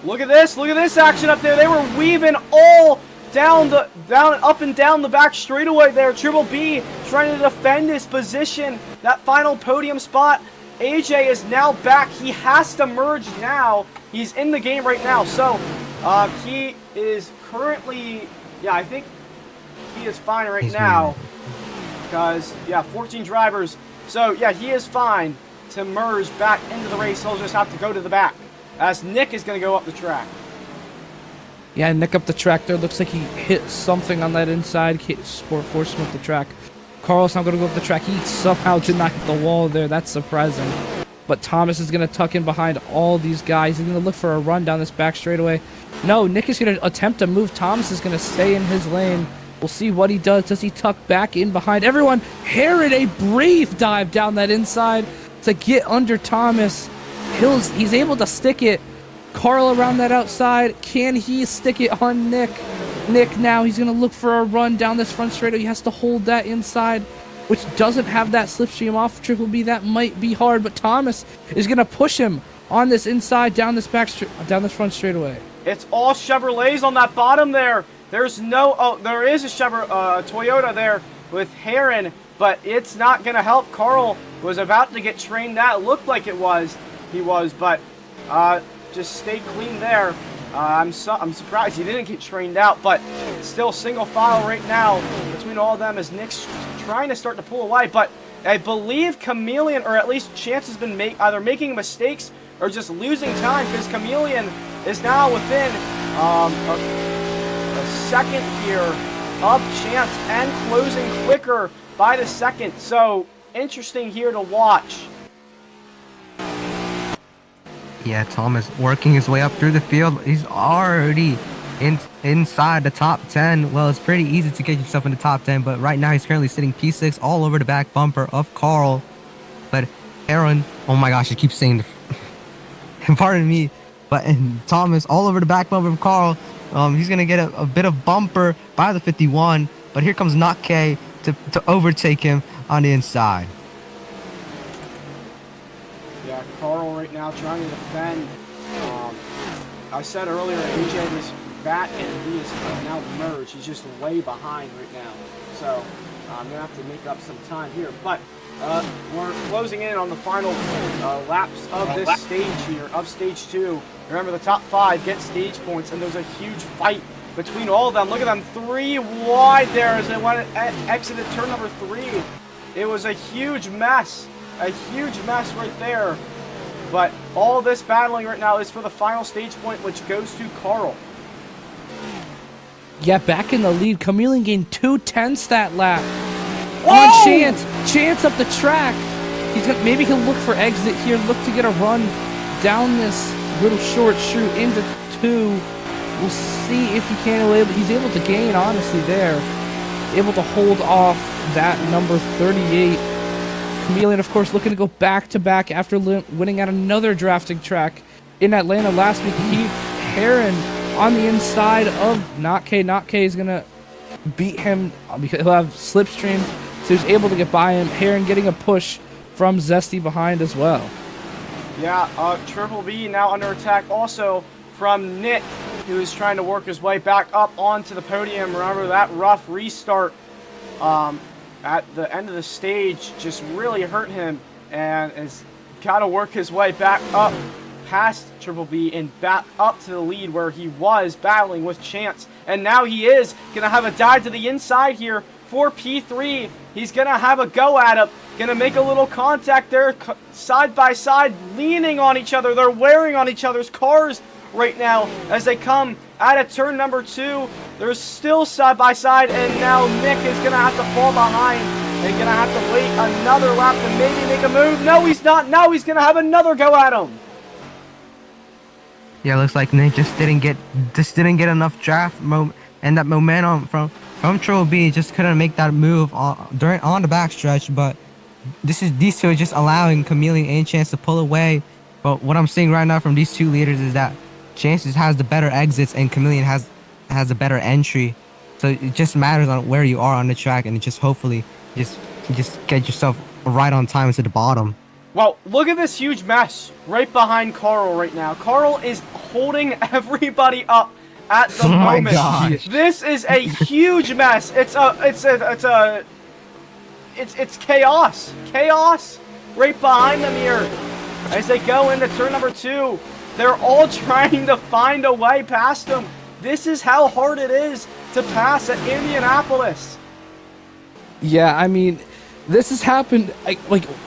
Look at this action up there. They were weaving all up and down the back straightaway there. Triple B trying to defend his position, that final podium spot. AJ is now back. He has to merge now. He's in the game right now. So he is currently, yeah, I think he is fine right now. Because, yeah, 14 drivers. So, yeah, he is fine to merge back into the race. He'll just have to go to the back as Nick is going to go up the track. Yeah, Nick up the track there. Looks like he hit something on that inside. Forced him up the track. Carl's not going to go up the track. He somehow did not hit the wall there. That's surprising. But Thomas is going to tuck in behind all these guys. He's going to look for a run down this back straightaway. No, Nick is going to attempt to move. Thomas is going to stay in his lane. We'll see what he does. Does he tuck back in behind everyone? Heron, a brave dive down that inside to get under Thomas. He's able to stick it. Carl around that outside. Can he stick it on Nick? Nick now, he's going to look for a run down this front straightaway. He has to hold that inside, which doesn't have that slipstream off Triple B. That might be hard, but Thomas is going to push him on this inside, down this front straightaway. It's all Chevrolets on that bottom there. There's no, there is a Toyota there with Heron, but it's not going to help. Carl was about to get trained out. It looked like he was, but just stayed clean there. I'm surprised he didn't get trained out, but still single file right now between all of them as Nick's trying to start to pull away. But I believe Chameleon, or at least Chance, has been either making mistakes or just losing time, because Chameleon is now within a second here of Chance and closing quicker by the second. So interesting here to watch. Yeah, Thomas working his way up through the field. He's already inside the top 10. Well, it's pretty easy to get yourself in the top 10, but right now he's currently sitting P6 all over the back bumper of Carl. But Aaron, oh my gosh, I keep saying the pardon me, but Thomas all over the back bumper of Carl. He's gonna get a bit of bumper by the 51, but here comes Not K to overtake him on the inside. Yeah, Carl right now trying to defend. I said earlier, AJ is back and he is now merged. He's just way behind right now. So I'm going to have to make up some time here. But we're closing in on the final laps of this stage here, of stage 2. Remember, the top 5 get stage points, and there's a huge fight between all of them. Look at them, 3 wide there as they went exited turn number 3. It was a huge mess right there. But all this battling right now is for the final stage point, which goes to Carl. Yeah, back in the lead. Chameleon gained 2/10 that lap. Whoa! On Chance up the track. Maybe he'll look for exit here, look to get a run down this little short chute into 2. We'll see if he can. He's able to gain, honestly, there. Able to hold off that number 38. Chameleon, of course, looking to go back-to-back after winning at another drafting track in Atlanta last week. Heron on the inside of Not-K. Not-K is going to beat him because he'll have slipstream, so he's able to get by him. Heron getting a push from Zesty behind as well. Yeah, Triple B now under attack also from Nick, who is trying to work his way back up onto the podium. Remember that rough restart at the end of the stage just really hurt him, and has got to work his way back up past Triple B and back up to the lead where he was battling with Chance. And now he is going to have a dive to the inside here for P3. He's going to have a go at him. Going to make a little contact there, side by side, leaning on each other. They're wearing on each other's cars right now as they come out of turn number 2. They're still side by side, and now Nick is going to have to fall behind and going to have to wait another lap to maybe make a move. No, he's not. Now he's going to have another go at him. Yeah, looks like Nick just didn't get enough draft and that momentum from Triple B. Just couldn't make that move on the backstretch. But these two are just allowing Chameleon and Chance to pull away. But what I'm seeing right now from these two leaders is that Chance has the better exits and Chameleon has a better entry. So it just matters on where you are on the track, and just hopefully just get yourself right on time to the bottom. Well, look at this huge mess right behind Carl right now. Carl is holding everybody up at the moment. My gosh. This is a huge mess. It's chaos. Chaos right behind them here. As they go into turn number 2, they're all trying to find a way past them. This is how hard it is to pass at Indianapolis. Yeah, I mean, this has happened.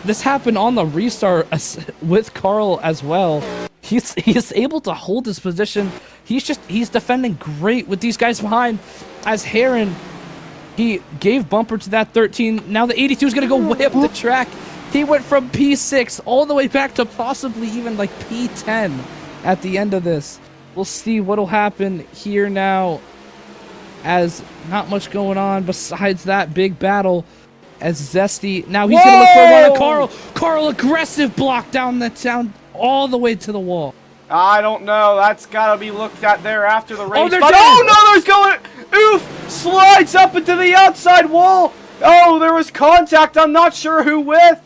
This happened on the restart with Carl as well. He's able to hold his position. He's defending great with these guys behind. As Heron, he gave bumper to that 13. Now the 82 is gonna go way up the track. He went from P6 all the way back to possibly even like P10 at the end of this. We'll see what'll happen here now, as not much going on besides that big battle. As Zesty, now he's gonna look for a run on Carl. Carl, aggressive block down all the way to the wall. I don't know. That's gotta be looked at there after the race. they're But dead. oh no, there's going. Oof! Slides up into the outside wall. Oh, there was contact. I'm not sure who with.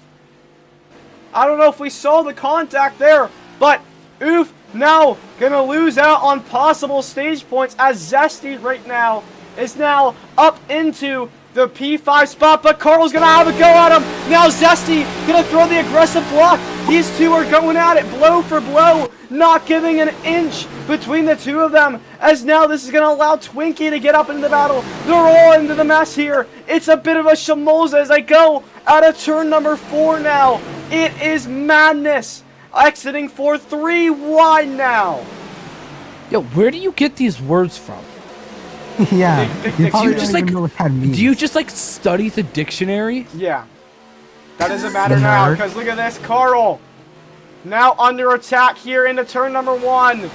I don't know if we saw the contact there, but Oof now gonna lose out on possible stage points as Zesty right now is now up into the P5 spot, but Carl's gonna have a go at him. Now Zesty gonna throw the aggressive block. These two are going at it blow for blow, not giving an inch between the two of them, as now this is gonna allow Twinkie to get up into the battle. They're all into the mess here. It's a bit of a shamoza as they go out of turn number 4 now. It is madness. Exiting for 3 wide now. Yo, where do you get these words from? Yeah. Do probably you just, don't like- even know what that means. Do you just study the dictionary? Yeah. That doesn't matter now, because look at this, Carl. Now under attack here into turn number 1.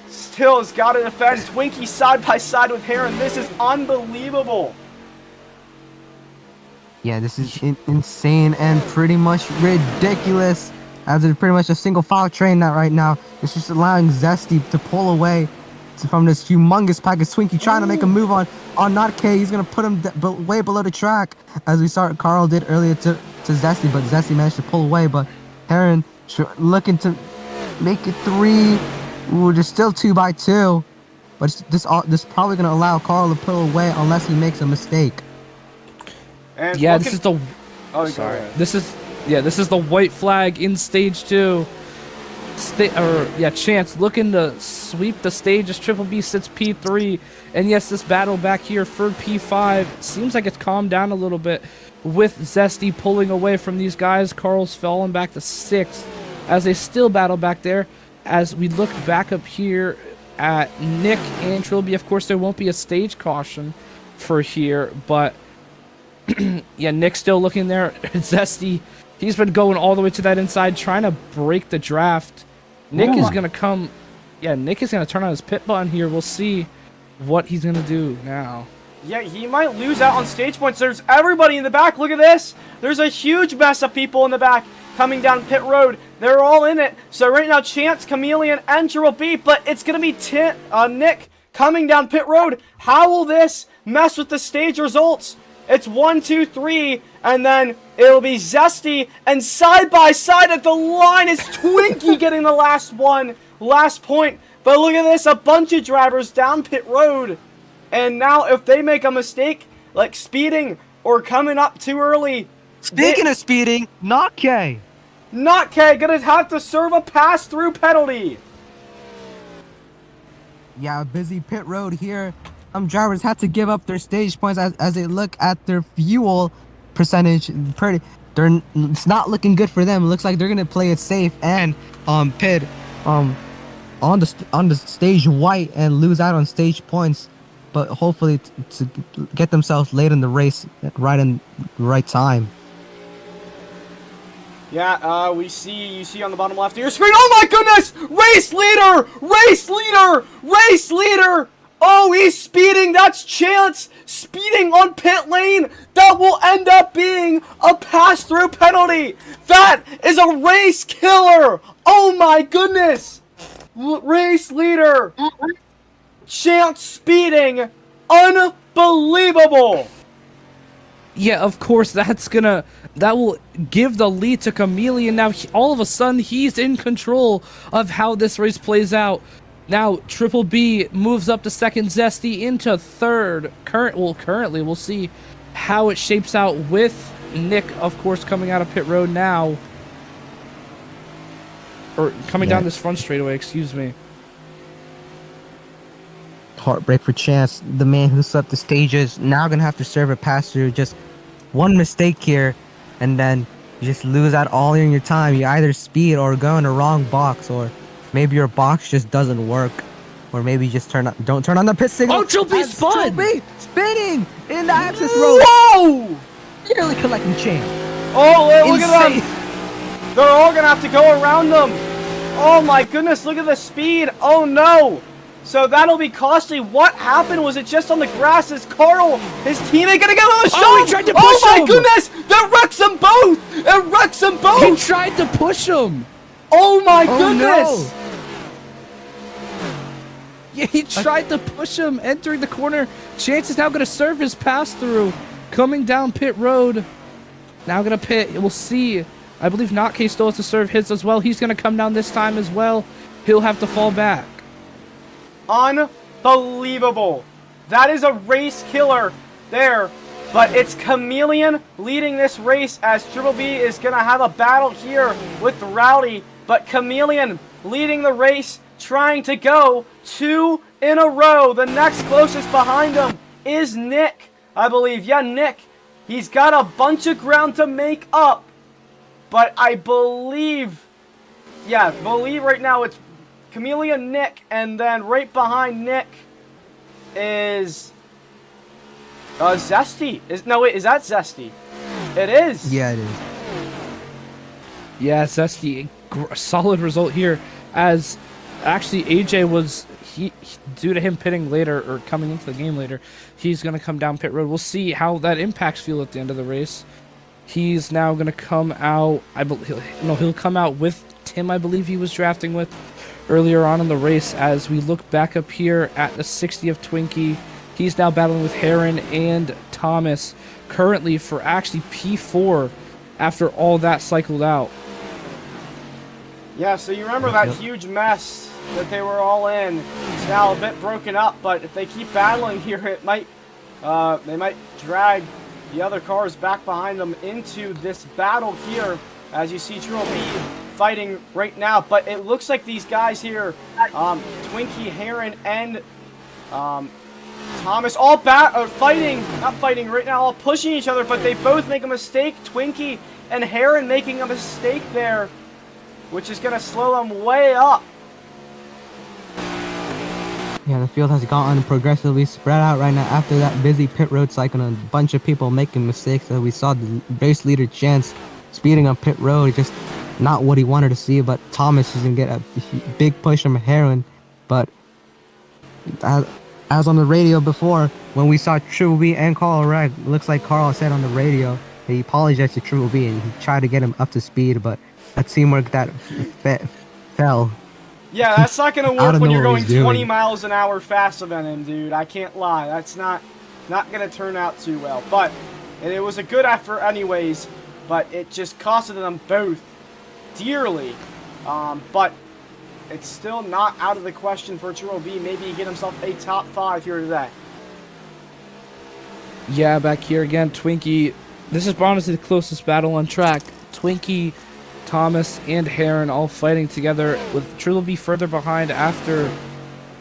Still has got to defend. Twinkie side by side with Heron. This is unbelievable. Yeah, this is insane and pretty much ridiculous, as it's pretty much a single file train that right now. It's just allowing Zesty to pull away from this humongous pack of Swinky trying to make a move on Not K. He's gonna put him way below the track, as we saw Carl did earlier to Zesty, but Zesty managed to pull away. But Heron looking to make it 3. Ooh, there's still 2 by 2, but this is probably gonna allow Carl to pull away unless he makes a mistake. And Yeah, this is the. Oh, sorry. This is the white flag in stage 2. Chance looking to sweep the stage as Triple B sits P3, and yes, this battle back here for P5 seems like it's calmed down a little bit with Zesty pulling away from these guys. Carl's falling back to 6th as they still battle back there. As we look back up here at Nick and Triple B, of course there won't be a stage caution for here, but yeah, Nick's still looking there. Zesty, he's been going all the way to that inside, trying to break the draft. Nick is gonna come. Yeah, Nick is gonna turn on his pit button here. We'll see what he's gonna do now. Yeah, he might lose out on stage points. There's everybody in the back. Look at this. There's a huge mess of people in the back coming down pit road. They're all in it. So right now, Chance, Chameleon, and Triple B, but it's gonna be Nick coming down pit road. How will this mess with the stage results? It's 1, 2, 3, and then it'll be Zesty, and side by side at the line is Twinkie getting the last point. But look at this, a bunch of drivers down pit road. And now if they make a mistake, like speeding or coming up too early. Speaking of speeding, Not K. Not K, gonna have to serve a pass-through penalty. Yeah, busy pit road here. Drivers had to give up their stage points as they look at their fuel percentage. It's not looking good for them. It looks like they're gonna play it safe and pit on the stage white and lose out on stage points, but hopefully to get themselves late in the race right in the right time. Yeah, you see on the bottom left of your screen. Oh my goodness! Race leader! Race leader! Race leader! Oh, he's speeding. That's Chance speeding on pit lane. That will end up being a pass-through penalty. That is a race killer. Oh my goodness. Race leader. Chance speeding. Unbelievable. Yeah, of course, that will give the lead to Chameleon. Now, all of a sudden, he's in control of how this race plays out. Now, Triple B moves up to 2nd, Zesty into 3rd. Currently, we'll see how it shapes out with Nick, of course, coming out of pit road now. Or coming down this front straightaway, excuse me. Heartbreak for Chance, the man who swept the stages, now gonna have to serve a pass through. Just one mistake here, and then you just lose out all in your time. You either speed or go in the wrong box, or maybe your box just doesn't work, or maybe you just don't turn on the pit signal. Oh, Triple B spun! Triple B spinning in the access road. Whoa! Nearly collecting Chance. Oh, look at them! They're all gonna have to go around them. Oh my goodness! Look at the speed. Oh no! So that'll be costly. What happened? Was it just on the grass? Is Carl, his teammate, gonna get a shove? Oh, he tried to push him! Oh my goodness! That wrecks them both! It wrecks them both! He tried to push him! Oh my goodness! No. Yeah, he tried to push him, entering the corner. Chance is now gonna serve his pass through, coming down pit road. Now gonna pit. We'll see. I believe Notk still has to serve his as well. He's gonna come down this time as well. He'll have to fall back. Unbelievable. That is a race killer there. But it's Chameleon leading this race as Triple B is going to have a battle here with Rowdy. But Chameleon leading the race, trying to go 2 in a row. The next closest behind him is Nick, I believe. Yeah, Nick. He's got a bunch of ground to make up. But I believe right now it's Chameleon, Nick, and then right behind Nick is Zesty. Is that Zesty? It is. Yeah, it is. Yeah, Zesty, solid result here. As actually AJ was due to him pitting later or coming into the game later, he's gonna come down pit road. We'll see how that impacts fuel at the end of the race. He's now gonna come out. He'll come out with Tim. I believe he was drafting with earlier on in the race. As we look back up here at the 60 of Twinkie, he's now battling with Heron and Thomas currently for actually P4 after all that cycled out. Yeah, so you remember that huge mess that they were all in. It's now a bit broken up, but if they keep battling here, it might they might drag the other cars back behind them into this battle here. As you see Triple B fighting right now, but it looks like these guys here, Twinkie, Heron, and Thomas, all fighting, not fighting right now, all pushing each other, but they both make a mistake. Twinkie and Heron making a mistake there, which is going to slow them way up. Yeah, the field has gotten progressively spread out right now after that busy pit road cycle and a bunch of people making mistakes. We saw the race leader Chance speeding up pit road, just not what he wanted to see, but Thomas is going to get a big push from Heron. But as on the radio before, when we saw Triple B and Carl Reg, looks like Carl said on the radio that he apologized to Triple B and he tried to get him up to speed, but that teamwork that fell. Yeah, that's not going to work when you're going 20 doing. miles an hour faster than him, dude. I can't lie. That's not going to turn out too well. But it was a good effort anyways, but it just costed them both dearly. But it's still not out of the question for Triple B. Maybe he get himself a top 5 here today. Yeah, back here again, Twinkie. This is honestly the closest battle on track. Twinkie, Thomas, and Heron all fighting together, with Triple B further behind after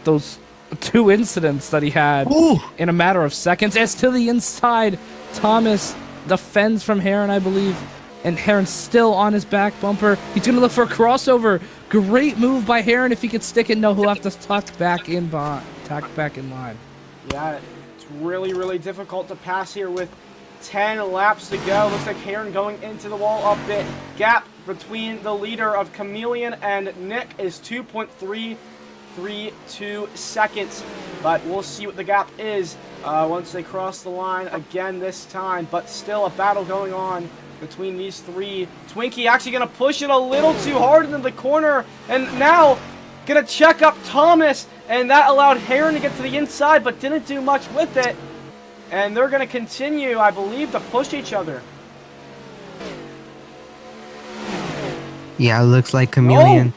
those 2 incidents that he had in a matter of seconds. As to the inside, Thomas defends from Heron, I believe, and Heron's still on his back bumper. He's going to look for a crossover. Great move by Heron. If he could stick it, no, he'll have to tuck back in line. Yeah, it's really, really difficult to pass here with 10 laps to go. Looks like Heron going into the wall a bit. Gap between the leader of Chameleon and Nick is 2.332 seconds. But we'll see what the gap is once they cross the line again this time. But still a battle going on between these 3. Twinkie actually going to push it a little too hard into the corner. And now going to check up Thomas. And that allowed Heron to get to the inside, but didn't do much with it. And they're going to continue, I believe, to push each other. Yeah, it looks like Chameleon.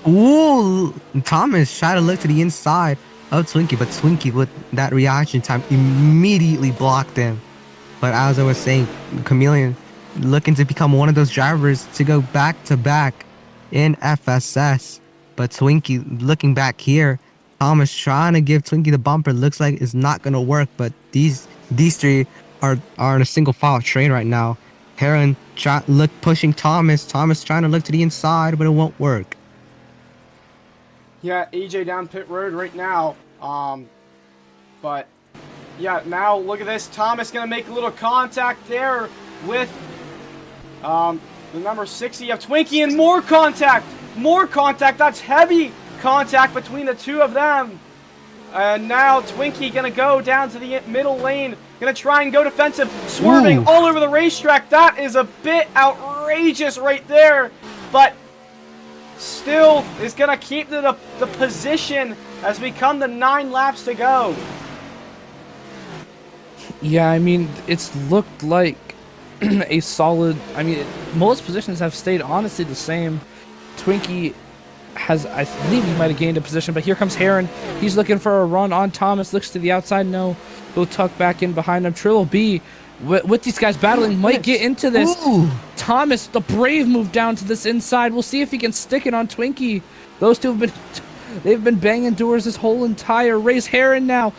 Ooh, Thomas tried to look to the inside of Twinkie, but Twinkie, with that reaction time, immediately blocked him. But as I was saying, Chameleon looking to become one of those drivers to go back-to-back in FSS. But Twinkie, looking back here, Thomas trying to give Twinkie the bumper, looks like it's not going to work, but these 3 are in a single file train right now. Heron pushing Thomas. Thomas trying to look to the inside, but it won't work. Yeah, EJ down pit road right now. But yeah, now look at this. Thomas gonna make a little contact there with the number 60 of Twinkie, and more contact. That's heavy contact between the 2 of them. And now Twinkie gonna go down to the middle lane, gonna try and go defensive, swerving all over the racetrack. That is a bit outrageous right there, but still is gonna keep the position as we come to 9 laps to go. Yeah, I mean, it's looked like a solid, I mean, most positions have stayed honestly the same. Twinkie has, I believe he might have gained a position, but here comes Heron. He's looking for a run on Thomas, looks to the outside, no. Go tuck back in behind him. Triple B, with these guys battling, might get into this. Thomas, the brave move down to this inside. We'll see if he can stick it on Twinkie. Those 2 they've been banging doors this whole entire race. Heron now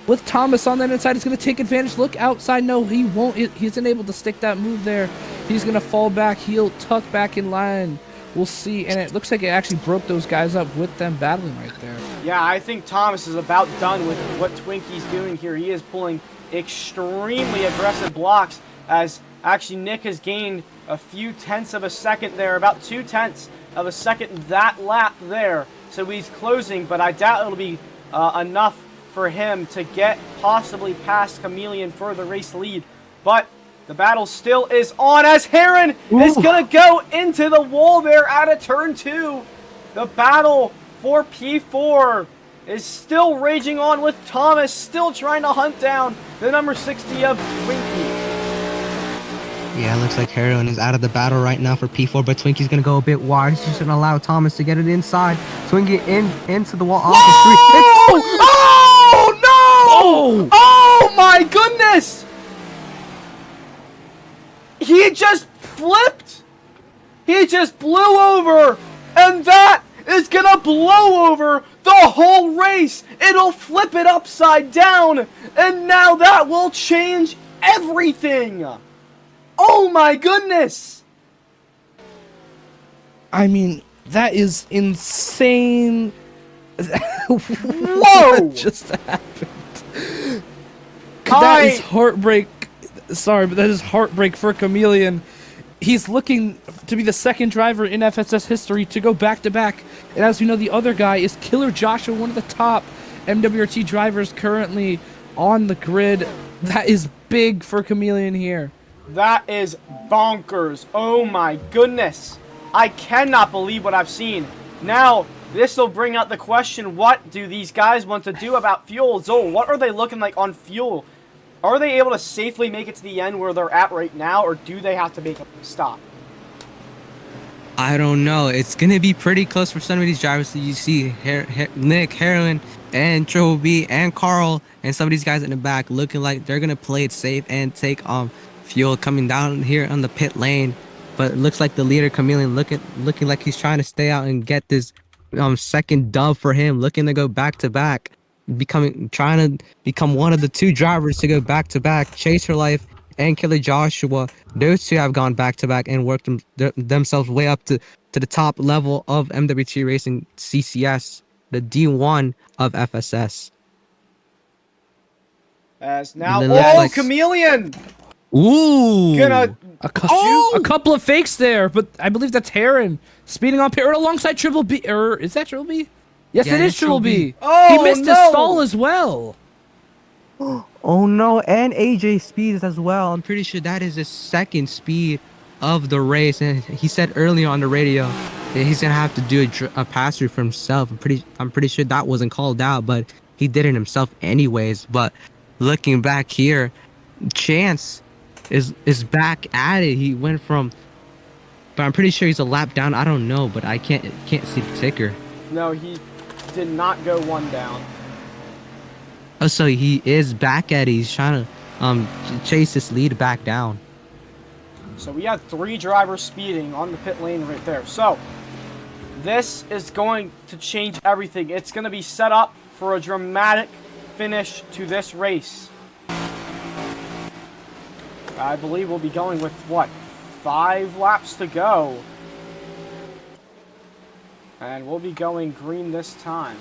with Thomas on that inside is going to take advantage. Look outside, no, he won't. He's unable to stick that move there. He's going to fall back, he'll tuck back in line. We'll see, and it looks like it actually broke those guys up with them battling right there. Yeah, I think Thomas is about done with what Twinkie's doing here. He is pulling extremely aggressive blocks, as actually Nick has gained a few tenths of a second there, about 2/10 of a second that lap there. So he's closing, but I doubt it'll be enough for him to get possibly past Chameleon for the race lead. But the battle still is on, as Heron is going to go into the wall there out of turn 2. The battle for P4 is still raging on with Thomas, still trying to hunt down the number 60 of Twinkie. Yeah, it looks like Heroin is out of the battle right now for P4, but Twinkie's gonna go a bit wide. He's just gonna allow Thomas to get it inside. Twinkie into the wall off the street. Oh no! Oh! Oh my goodness! He just flipped! He just blew over! And that is gonna blow over the whole race! It'll flip it upside down! And now that will change everything! Oh my goodness! I mean, that is insane. Whoa! What just happened? That is heartbreak. Sorry, but that is heartbreak for Chameleon. He's looking to be the second driver in FSS history to go back-to-back. And as we know, the other guy is Killer Joshua, one of the top MWRT drivers currently on the grid. That is big for Chameleon here. That is bonkers. Oh my goodness. I cannot believe what I've seen. Now, this will bring out the question, what do these guys want to do about fuel? Zol, what are they looking like on fuel? Are they able to safely make it to the end where they're at right now, or do they have to make a stop? I don't know. It's gonna be pretty close for some of these drivers. So you see Nick, Heroin, and Triple B, and Carl, and some of these guys in the back looking like they're gonna play it safe and take fuel coming down here on the pit lane. But it looks like the leader Chameleon looking like he's trying to stay out and get this second dub for him, looking to go back to back, trying to become one of the two drivers to go back to back. Chase Her Life and Killer Joshua, those two have gone back to back and worked themselves way up to the top level of MWT Racing CCS, the D1 of FSS. As now, like Chameleon! Ooh! Gonna a couple of fakes there, but I believe that's Heron speeding on pit road alongside Triple B. Or is that Triple B? Yes, Yeah, it is it's Triple Triple B. Oh, he missed no! his stall as well. Oh no, and AJ speeds as well. I'm pretty sure that is the second speed of the race, and he said earlier on the radio that he's gonna have to do a pass through for himself. I'm pretty sure that wasn't called out, but he did it himself anyways. But looking back here, Chance is back at it. He went from, but I'm pretty sure he's a lap down. I don't know, but I can't see the ticker. No, he did not go one down. Oh, so he is back at it. He's trying to chase this lead back down. So we had 3 drivers speeding on the pit lane right there. So this is going to change everything. It's going to be set up for a dramatic finish to this race. I believe we'll be going with, what, 5 laps to go. And we'll be going green this time.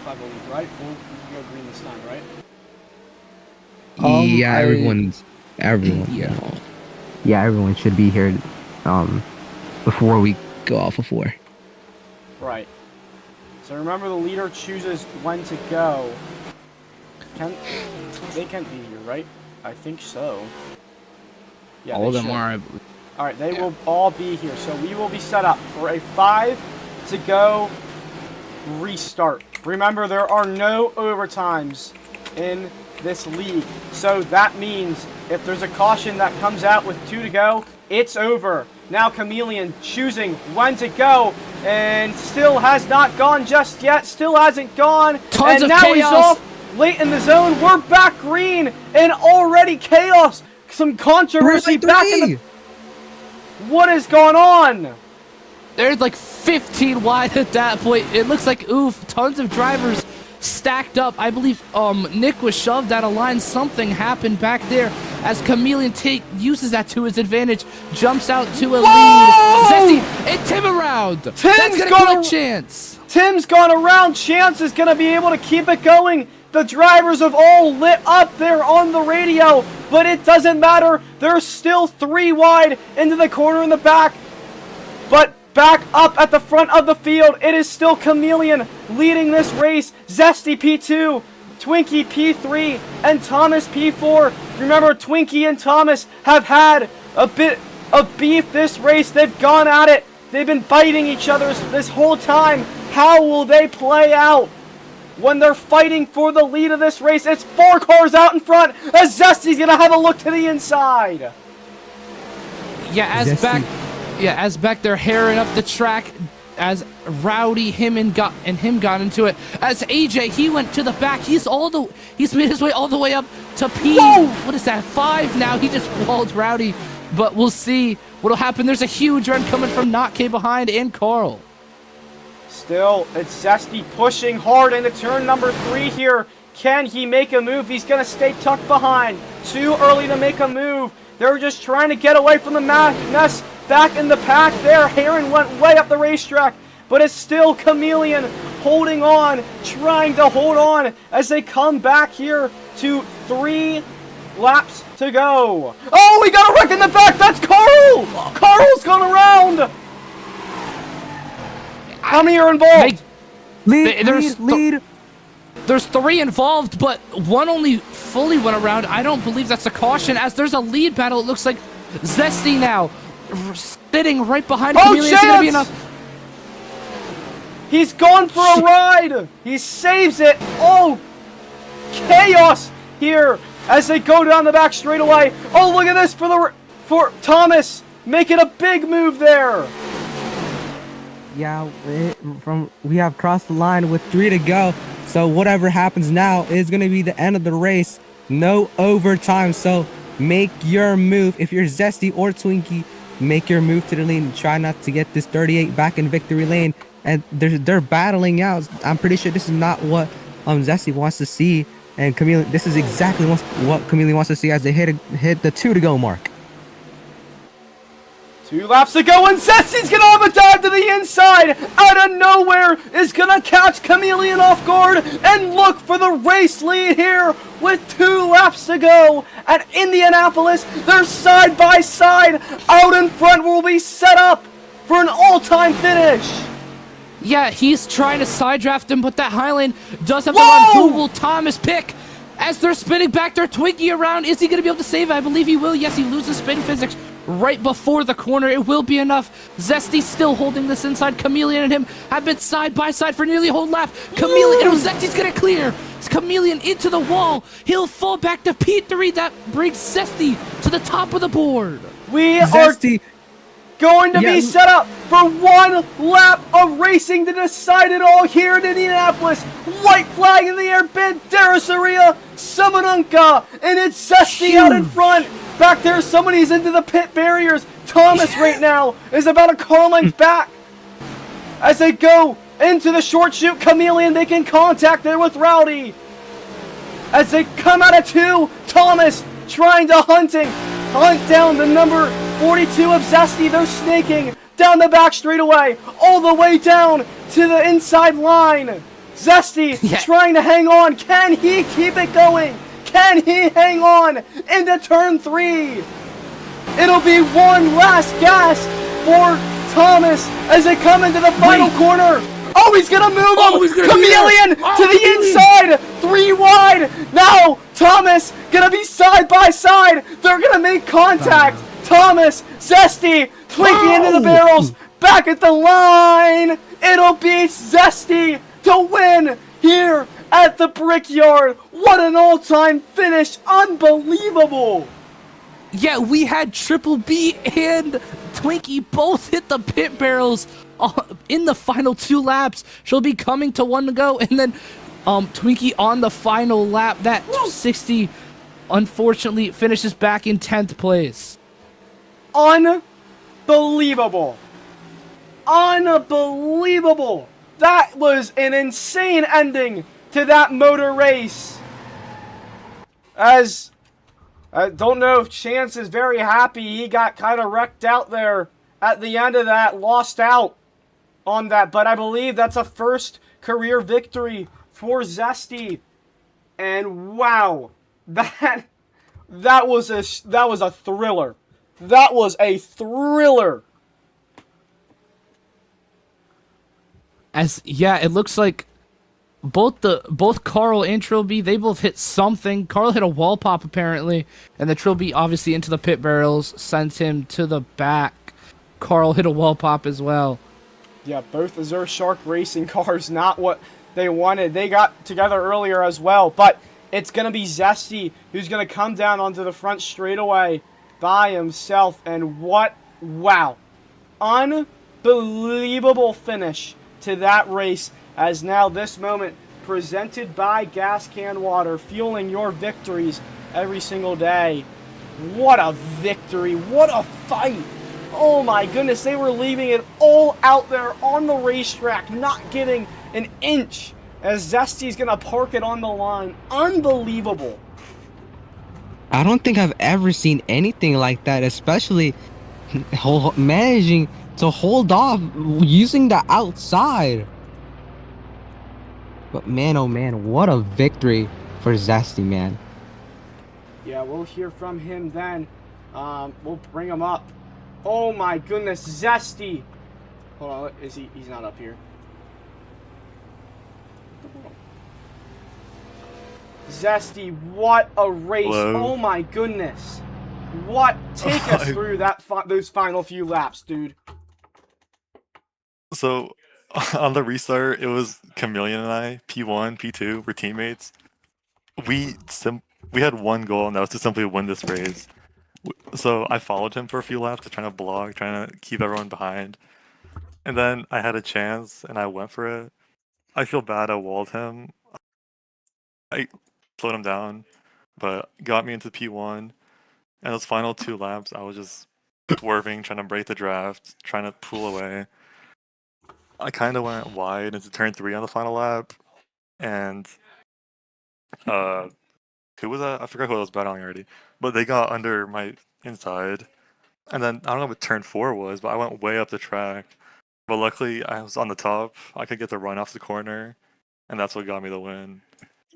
I believe, right? We'll go green this time, right? Yeah, everyone. Yeah, everyone should be here before we go off of 4. Right. So remember, the leader chooses when to go. They can't be here, right? I think so. Yeah, all of them should. are. All right, they will all be here. So we will be set up for a 5 to go restart. Remember, there are no overtimes in this league. So that means if there's a caution that comes out with 2 to go, it's over. Now Chameleon choosing when to go, and still has not gone just yet. Still hasn't gone. Tons and of now chaos. He's off late in the zone. We're back green, and already chaos. Some controversy back in the... What is going on? There's like 15 wide at that point. It looks like, oof, tons of drivers stacked up. I believe Nick was shoved out of line. Something happened back there as Chameleon uses that to his advantage. Jumps out to a lead. Zesty, and Tim around. That's gonna kill Chance. Tim's gone around. Chance is going to be able to keep it going. The drivers have all lit up there on the radio, but it doesn't matter. They're still 3 wide into the corner in the back. But back up at the front of the field, it is still Chameleon leading this race. Zesty P2, Twinkie P3, and Thomas P4. Remember, Twinkie and Thomas have had a bit of beef this race. They've gone at it. They've been biting each other this whole time. How will they play out when they're fighting for the lead of this race? It's 4 cars out in front as Zesty's gonna have a look to the inside. Yeah, as back they're herring up the track, as Rowdy him got into it. As AJ, he went to the back. He's made his way all the way up to P. Whoa! What is that? 5 now. He just walled Rowdy, but we'll see what'll happen. There's a huge run coming from Not K behind and Carl. Still, it's Zesty pushing hard into turn number 3 here. Can he make a move? He's gonna stay tucked behind. Too early to make a move. They're just trying to get away from the mess back in the pack there. Heron went way up the racetrack, but it's still Chameleon holding on, trying to hold on as they come back here to 3 laps to go. Oh, we got a wreck in the back. That's Carl. Carl's gone around. How many are involved? Lead. There's 3 involved, but 1 only fully went around. I don't believe that's a caution, as there's a lead battle. It looks like Zesty now sitting right behind Chameleon. Gonna be enough. He's gone for a ride. He saves it. Oh, chaos here as they go down the back straightaway. Oh, look at this for Thomas making a big move there. Yeah, we have crossed the line with 3 to go. So whatever happens now is going to be the end of the race. No overtime. So make your move. If you're Zesty or Twinkie, make your move to the lane. Try not to get this 38 back in victory lane. And they're battling out. I'm pretty sure this is not what Zesty wants to see. And Chameleon, this is exactly what Chameleon wants to see as they hit the 2 to go mark. 2 laps to go, and Zesty's gonna have a dive to the inside. Out of nowhere is gonna catch Chameleon off guard and look for the race lead here with 2 laps to go. At Indianapolis, they're side by side. Out in front will be set up for an all-time finish. Yeah, he's trying to side draft him, but that Highland does have the run. Who will Thomas pick? As they're spinning back their Twinkie around, is he going to be able to save it? I believe he will. Yes, he loses spin physics right before the corner. It will be enough. Zesty still holding this inside. Chameleon and him have been side by side for nearly a whole lap. Chameleon, Zesty's going to clear. It's Chameleon into the wall. He'll fall back to P3. That brings Zesty to the top of the board. We are going to be set up for 1 lap of racing to decide it all here in Indianapolis. White flag in the air, Banderas Area, Samanunka, and it's Zesty out in front. Back there, somebody's into the pit barriers. Thomas right now is about a car length back. As they go into the short chute, Chameleon making contact there with Rowdy. As they come out of 2, Thomas trying to hunt down the number 42 of Zesty. They're snaking down the back straightaway, all the way down to the inside line. Zesty trying to hang on. Can he keep it going? Can he hang on into turn 3? It'll be one last gas for Thomas as they come into the final corner. Oh, he's gonna move him! Chameleon to the inside! 3 wide! Now, Thomas gonna be side by side! They're gonna make contact! Thomas, Zesty, Twinkie into the barrels! Back at the line! It'll be Zesty to win here at the Brickyard! What an all-time finish! Unbelievable! Yeah, we had Triple B and Twinkie both hit the pit barrels in the final 2 laps. She'll be coming to 1 to go, and then Twinkie on the final lap. That 60 unfortunately finishes back in 10th place. Unbelievable. Unbelievable. That was an insane ending to that motor race. As I don't know if Chance is very happy. He got kind of wrecked out there at the end of that, lost out on that. But I believe that's a first career victory for Zesty. And wow, that was a thriller. That was a thriller. It looks like both Carl and Trilby, they both hit something. Carl hit a wall pop apparently, and the Trilby obviously into the pit barrels, sent him to the back. Carl hit a wall pop as well. Yeah, both Azure Shark Racing cars, not what they wanted. They got together earlier as well, but it's going to be Zesty who's going to come down onto the front straightaway by himself. And wow. Unbelievable finish to that race, as now this moment presented by Gas Can Water, fueling your victories every single day. What a victory. What a fight. Oh my goodness, they were leaving it all out there on the racetrack, not giving an inch, as Zesty's going to park it on the line. Unbelievable. I don't think I've ever seen anything like that, especially managing to hold off using the outside. But man, oh man, what a victory for Zesty, man. Yeah, we'll hear from him then. We'll bring him up. Oh my goodness, Zesty. Hold on, he's not up here. Zesty, what a race. Hello. Oh my goodness. Take us through those final few laps, dude. So, on the restart, it was Chameleon and I, P1, P2, were teammates. We had one goal, and that was to simply win this race. So I followed him for a few laps to try to block, trying to keep everyone behind. And then I had a chance, and I went for it. I feel bad I walled him. I slowed him down, but got me into P1. And those final 2 laps, I was just swerving, trying to break the draft, trying to pull away. I kind of went wide into turn 3 on the final lap, and who was that? I forgot who I was battling already, but they got under my inside, and then I don't know what turn 4 was, but I went way up the track. But luckily, I was on the top. I could get the run off the corner, and that's what got me the win.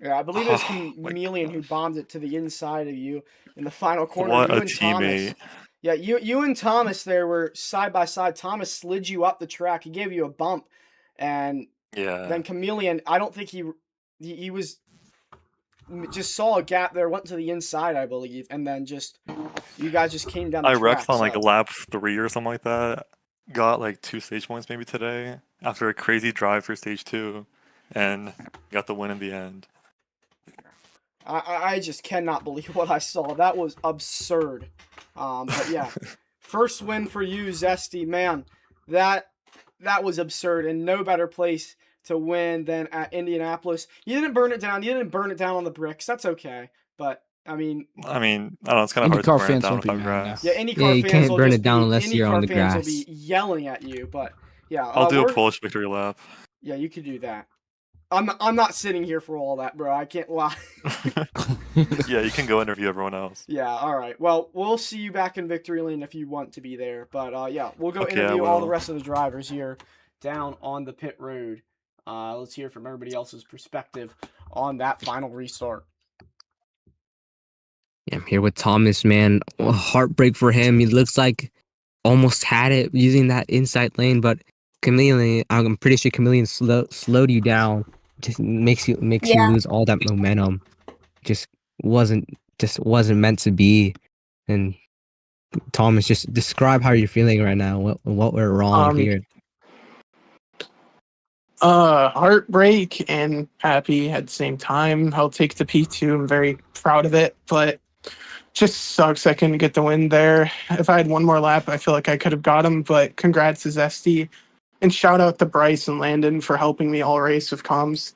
Yeah, I believe it was Oh my Chameleon who bombed it to the inside of you in the final corner. What You a and Thomas. teammate! Yeah, you and Thomas there were side by side. Thomas slid you up the track. He gave you a bump, and Yeah, then Chameleon, I don't think he was just saw a gap there, went to the inside, I believe, and then you guys just came down the I track. wrecked on like So lap 3 or something like that. Got like 2 stage points maybe today after a crazy drive for stage 2, and got the win in the end. I just cannot believe what I saw. That was absurd. But yeah, first win for you, Zesty. Man, that was absurd, and no better place to win than at Indianapolis. You didn't burn it down. You didn't burn it down on the bricks. That's okay. But I mean, I don't know. It's kind of hard to IndyCar burn it fans down won't be without mad grass. yeah, Yeah, IndyCar you fans can't will burn just it down be unless you're on IndyCar the fans will grass. be yelling at you. But yeah, I'll do a we're Polish victory lap. yeah, you could do that. I'm not sitting here for all that, bro. I can't lie. Yeah, you can go interview everyone else. Yeah, all right. Well, we'll see you back in Victory Lane if you want to be there. But yeah, we'll go Okay, I interview all the will. rest of the drivers here down on the pit road. Let's hear from everybody else's perspective on that final restart. Yeah, I'm here with Thomas, man. A heartbreak for him. He looks like almost had it using that inside lane, but Chameleon, I'm pretty sure Chameleon slowed you down. Just makes you Yeah. lose all that momentum. Just wasn't meant to be. And Thomas, just describe how you're feeling right now. What went wrong Um, here? Heartbreak and happy at the same time. I'll take the P2. I'm very proud of it, but just sucks I couldn't get the win there. If I had one more lap, I feel like I could have got him, but congrats to Zesty. And shout out to Bryce and Landon for helping me all race with comms.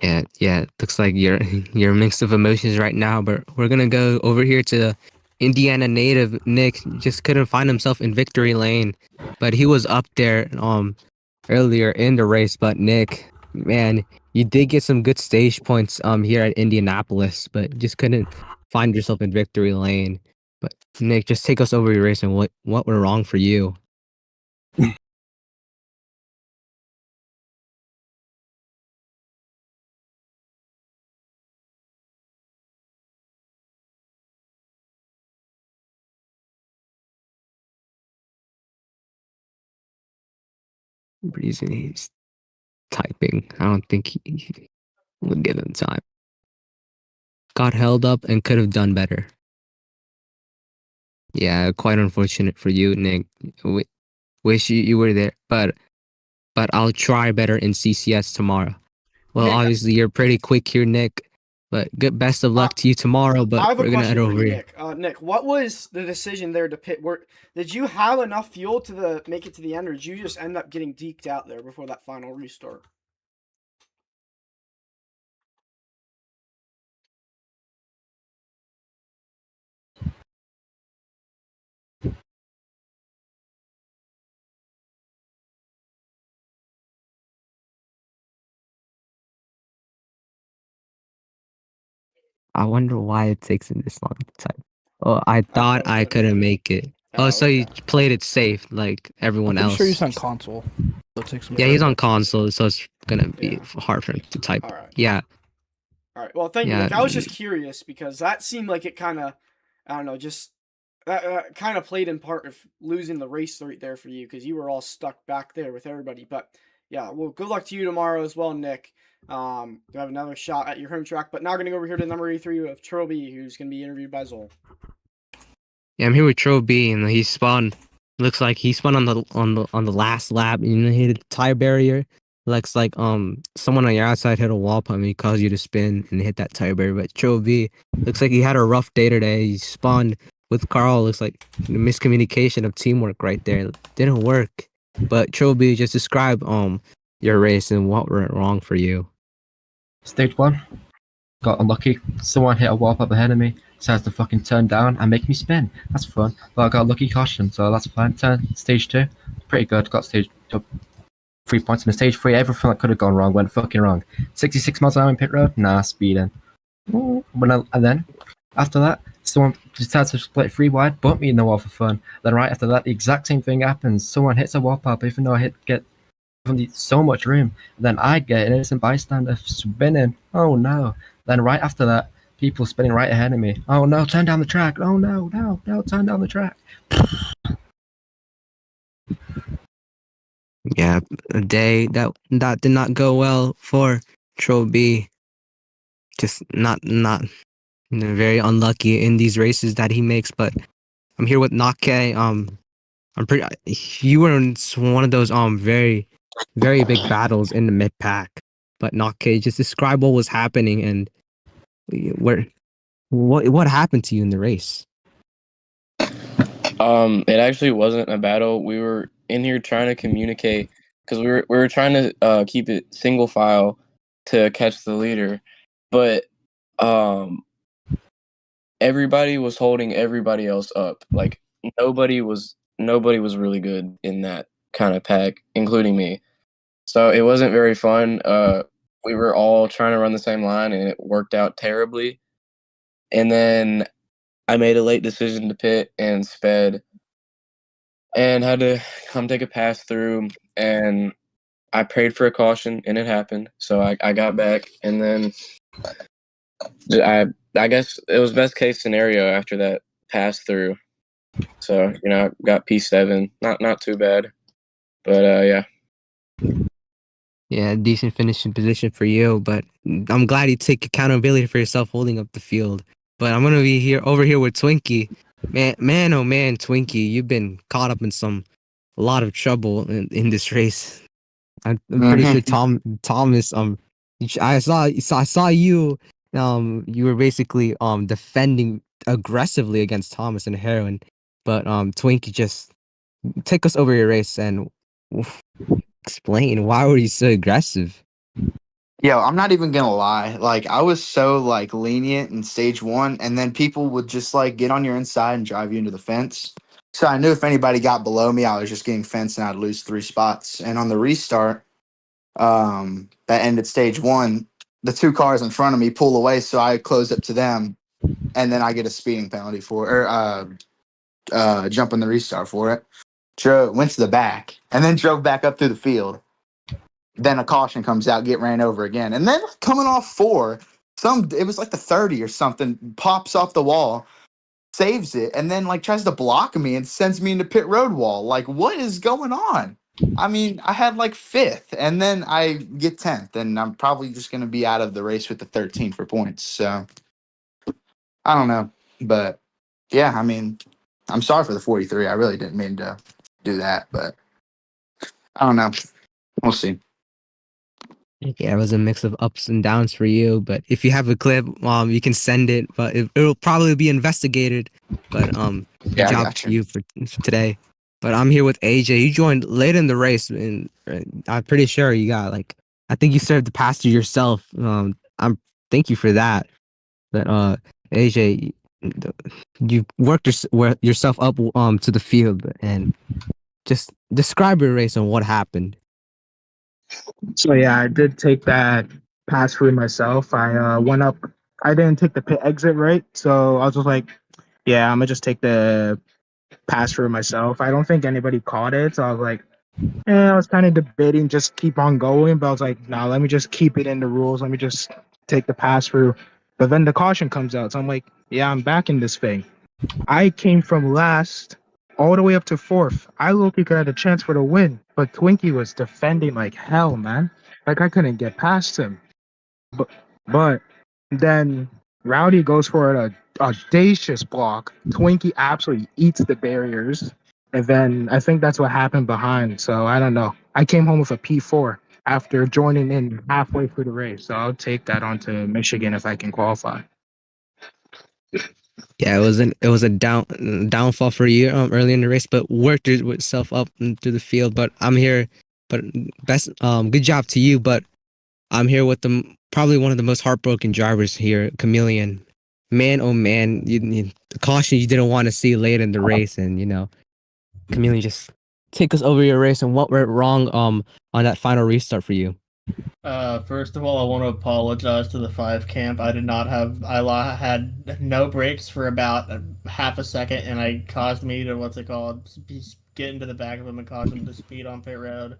Yeah. Looks like you're a mix of emotions right now, but we're gonna go over here to Indiana native Nick. Just couldn't find himself in victory lane, but he was up there earlier in the race. But Nick, man, you did get some good stage points here at Indianapolis, but just couldn't find yourself in victory lane. But Nick, just take us over your race and what went wrong for you? Reason he's typing. I don't think he would give him time. Got held up and could have done better. Yeah, quite unfortunate for you, Nick. Wish you were there, but I'll try better in CCS tomorrow. Well, Nick, obviously you're pretty quick here, Nick. But good, best of luck to you tomorrow. But I have a we're gonna head question for over you, here. Nick. Nick, what was the decision there to pit? Did you have enough fuel to make it to the end, or did you just end up getting deked out there before that final restart? I wonder why it takes him this long to type. Oh, I thought I couldn't make it. Oh, so he played it safe like everyone I'm pretty else. sure he's on console. So it takes him Yeah, he's forever. on console, so it's gonna be hard for him to type. All right. Yeah. All right. Well, thank you, Yeah. Nick. I was just curious because that seemed like it kind of, I don't know, just that kind of played in part of losing the race right there for you because you were all stuck back there with everybody. But yeah, well, good luck to you tomorrow as well, Nick. You have another shot at your home track. But now we're gonna go over here to number 83 of Trilby, who's gonna be interviewed by Zol. Yeah, I'm here with Tro B, and he spun. Looks like he spun on the last lap. You know, he hit a tire barrier. Looks like someone on your outside hit a wall pump and he caused you to spin and hit that tire barrier. But Tro B looks like he had a rough day today. He spun with Carl. Looks like miscommunication of teamwork right there. Didn't work. But Tro B, just describe your race and what went wrong for you. Stage 1, got unlucky. Someone hit a wall up ahead of me, decides to fucking turn down and make me spin. That's fun. But I got a lucky caution, so that's fine. Stage 2, pretty good. Got stage 3 points in the stage 3. Everything that could have gone wrong went fucking wrong. 66 miles an hour in pit road? Nah, speeding. And then, after that, someone decides to split 3 wide, bump me in the wall for fun. Then right after that, the exact same thing happens. Someone hits a wall pop, even though I get so much room. Then I get an innocent bystander spinning. Oh no. Then right after that, people spinning right ahead of me. Oh no, turn down the track. Oh no, turn down the track. Yeah, a day that did not go well for Tro B. Just not very unlucky in these races that he makes. But I'm here with Nake. I'm pretty. You were in one of those very big battles in the mid pack. But Nake, just describe what was happening and what happened to you in the race. It actually wasn't a battle. We were in here trying to communicate because we were trying to keep it single file to catch the leader, but everybody was holding everybody else up. Like nobody was really good in that kind of pack, including me. So it wasn't very fun. We were all trying to run the same line, and it worked out terribly. And then I made a late decision to pit and sped, and had to come take a pass through. And I prayed for a caution, and it happened. So I got back, and then I guess it was best case scenario after that pass through. So I got P7, not too bad, but yeah. Yeah, decent finishing position for you, but I'm glad you take accountability for yourself holding up the field. But I'm gonna be over here with Twinkie. Man, oh man, Twinkie, you've been caught up in a lot of trouble in this race. I'm pretty sure Thomas, I saw you, you were basically defending aggressively against Thomas and Heroin, but Twinkie, just take us over your race and explain why were you so aggressive. Yo, I'm not even gonna lie. Like, I was so like lenient in stage 1, and then people would just like get on your inside and drive you into the fence. So I knew if anybody got below me, I was just getting fenced and I'd lose 3 spots. And on the restart, that ended stage 1, the 2 cars in front of me pull away, so I close up to them, and then I get a speeding penalty jump in the restart for it. Went to the back, and then drove back up through the field. Then a caution comes out, get ran over again. And then coming off 4, it was like the 30 or something, pops off the wall, saves it, and then like tries to block me and sends me into pit road wall. Like, what is going on? I mean, I had like 5th, and then I get 10th, and I'm probably just going to be out of the race with the 13 for points. So I don't know. But yeah, I mean, I'm sorry for the 43. I really didn't mean to do that, but I don't know. We'll see. Yeah, it was a mix of ups and downs for you. But if you have a clip, you can send it. But it'll probably be investigated. But good Yeah, I job got to you. you for today. But I'm here with AJ. You joined late in the race, and I'm pretty sure you got like I think you served the pastor yourself. I'm thank you for that. But AJ, you worked yourself up to the field, and just describe your race and what happened. So yeah, I did take that pass through myself. I went up. I didn't take the pit exit right, so I was just like, yeah, I'm gonna just take the pass through myself. I don't think anybody caught it, so I was like, I was kind of debating just keep on going, but I was like, nah, let me just keep it in the rules. Let me just take the pass through. But then the caution comes out, so I'm like, yeah, I'm back in this thing. I came from last all the way up to fourth. I looked could have a chance for the win, but Twinkie was defending like hell, man. Like I couldn't get past him. But but then Rowdy goes for an audacious block. Twinkie absolutely eats the barriers. And then I think that's what happened behind. So I don't know. I came home with a P4 after joining in halfway through the race. So I'll take that on to Michigan if I can qualify. Yeah, it was a downfall for you early in the race, but worked itself up into the field. But I'm here, but best good job to you. But I'm here with probably one of the most heartbroken drivers here, Chameleon. Man, oh man, the caution you didn't want to see late in the race, and Chameleon, just take us over your race and what went wrong on that final restart for you. First of all, I want to apologize to the 5 camp. I did not have. Had no brakes for about half a second, and I caused me to get into the back of him and cause him to speed on pit road.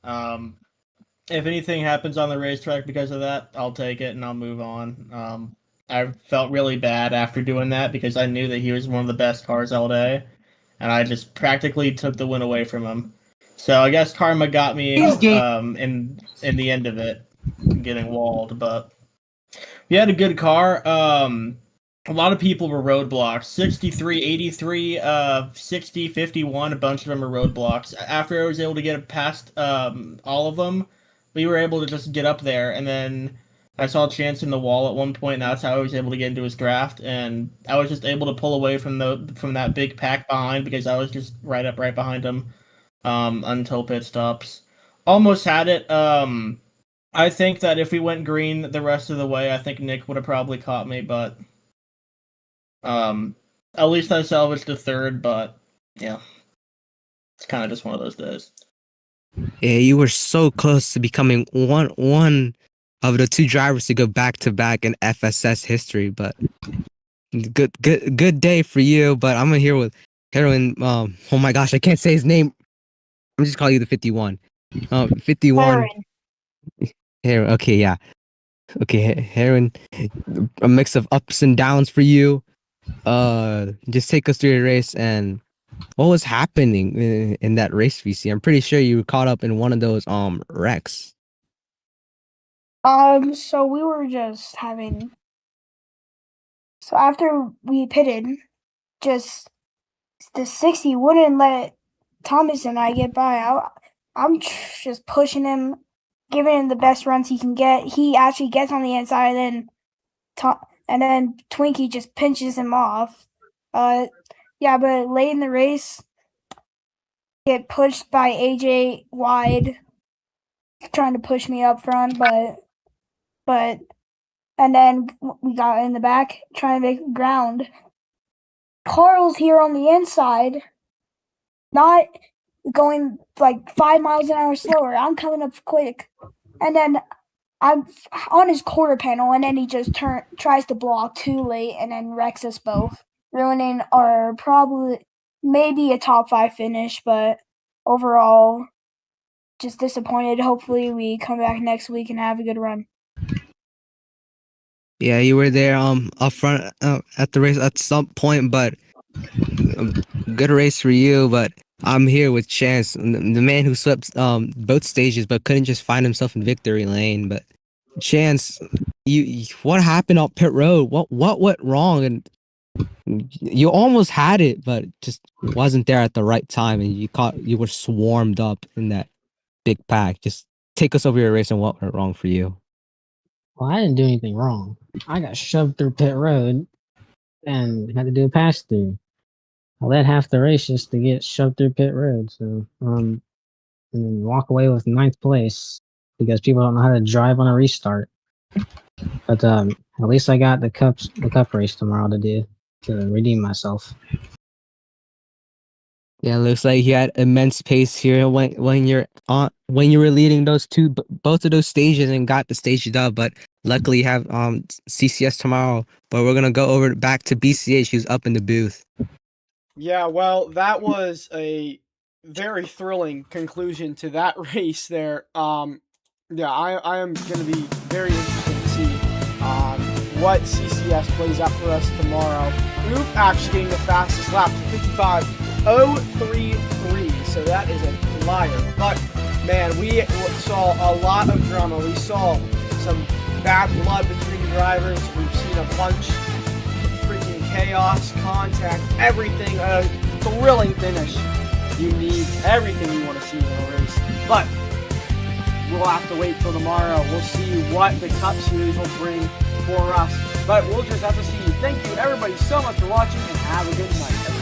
If anything happens on the racetrack because of that, I'll take it and I'll move on. I felt really bad after doing that because I knew that he was one of the best cars all day, and I just practically took the win away from him. So I guess karma got me in the end of it, getting walled. But we had a good car. A lot of people were roadblocks. 63, 83, 60, 51, a bunch of them are roadblocks. After I was able to get past all of them, we were able to just get up there, and then I saw Chance in the wall at one point, and that's how I was able to get into his draft, and I was just able to pull away from that big pack behind because I was just right behind him until pit stops. Almost had it. I think that if we went green the rest of the way, I think Nick would have probably caught me, but at least I salvaged the third, but yeah. It's kind of just one of those days. Yeah, you were so close to becoming one of the 2 drivers to go back to back in FSS history, but good day for you. But I'm here with Heroin. Oh my gosh, I can't say his name. I'm just calling you the 51. 51. Heroin. Okay, yeah. Okay, Heroin. A mix of ups and downs for you. Just take us through your race and what was happening in that race, VC. I'm pretty sure you were caught up in one of those wrecks. So we were just having. So after we pitted, just the 60 wouldn't let Thomas and I get by. I'm just pushing him, giving him the best runs he can get. He actually gets on the inside, and then Twinkie just pinches him off. Yeah, but late in the race, get pushed by AJ wide, trying to push me up front, but and then we got in the back trying to make ground. Carl's here on the inside, not going like 5 miles an hour slower. I'm coming up quick, and then I'm on his quarter panel, and then he just tries to block too late, and then wrecks us both, ruining our maybe a top 5 finish, but overall, just disappointed. Hopefully, we come back next week and have a good run. Yeah, you were there up front at the race at some point, but good race for you. But I'm here with Chance, the man who swept both stages but couldn't just find himself in victory lane. But Chance, what happened on pit road? What went wrong, and You almost had it, but just wasn't there at the right time, and you were swarmed up in that big pack. Just take us over your race and what went wrong for you. Well, I didn't do anything wrong. I got shoved through pit road and had to do a pass through. I led half the race just to get shoved through pit road. So, and then walk away with 9th place because people don't know how to drive on a restart. But at least I got the cup race tomorrow to do to redeem myself. Yeah, looks like you had immense pace here when you were leading both of those stages and got the stage dub. But luckily you have CCS tomorrow. But we're gonna go over back to BCH, who's up in the booth. Yeah, well, that was a very thrilling conclusion to that race there. Yeah, I am going to be very interested to see what CCS plays out for us tomorrow. Oof actually getting the fastest lap to 55.033, so that is a flyer. But, man, we saw a lot of drama. We saw some bad blood between drivers. We've seen a bunch freaking chaos, contact, everything, a thrilling finish. You need everything you want to see in a race. But we'll have to wait till tomorrow. We'll see what the Cup Series will bring for us. But we'll just have to see. Thank you, everybody, so much for watching, and have a good night, everybody.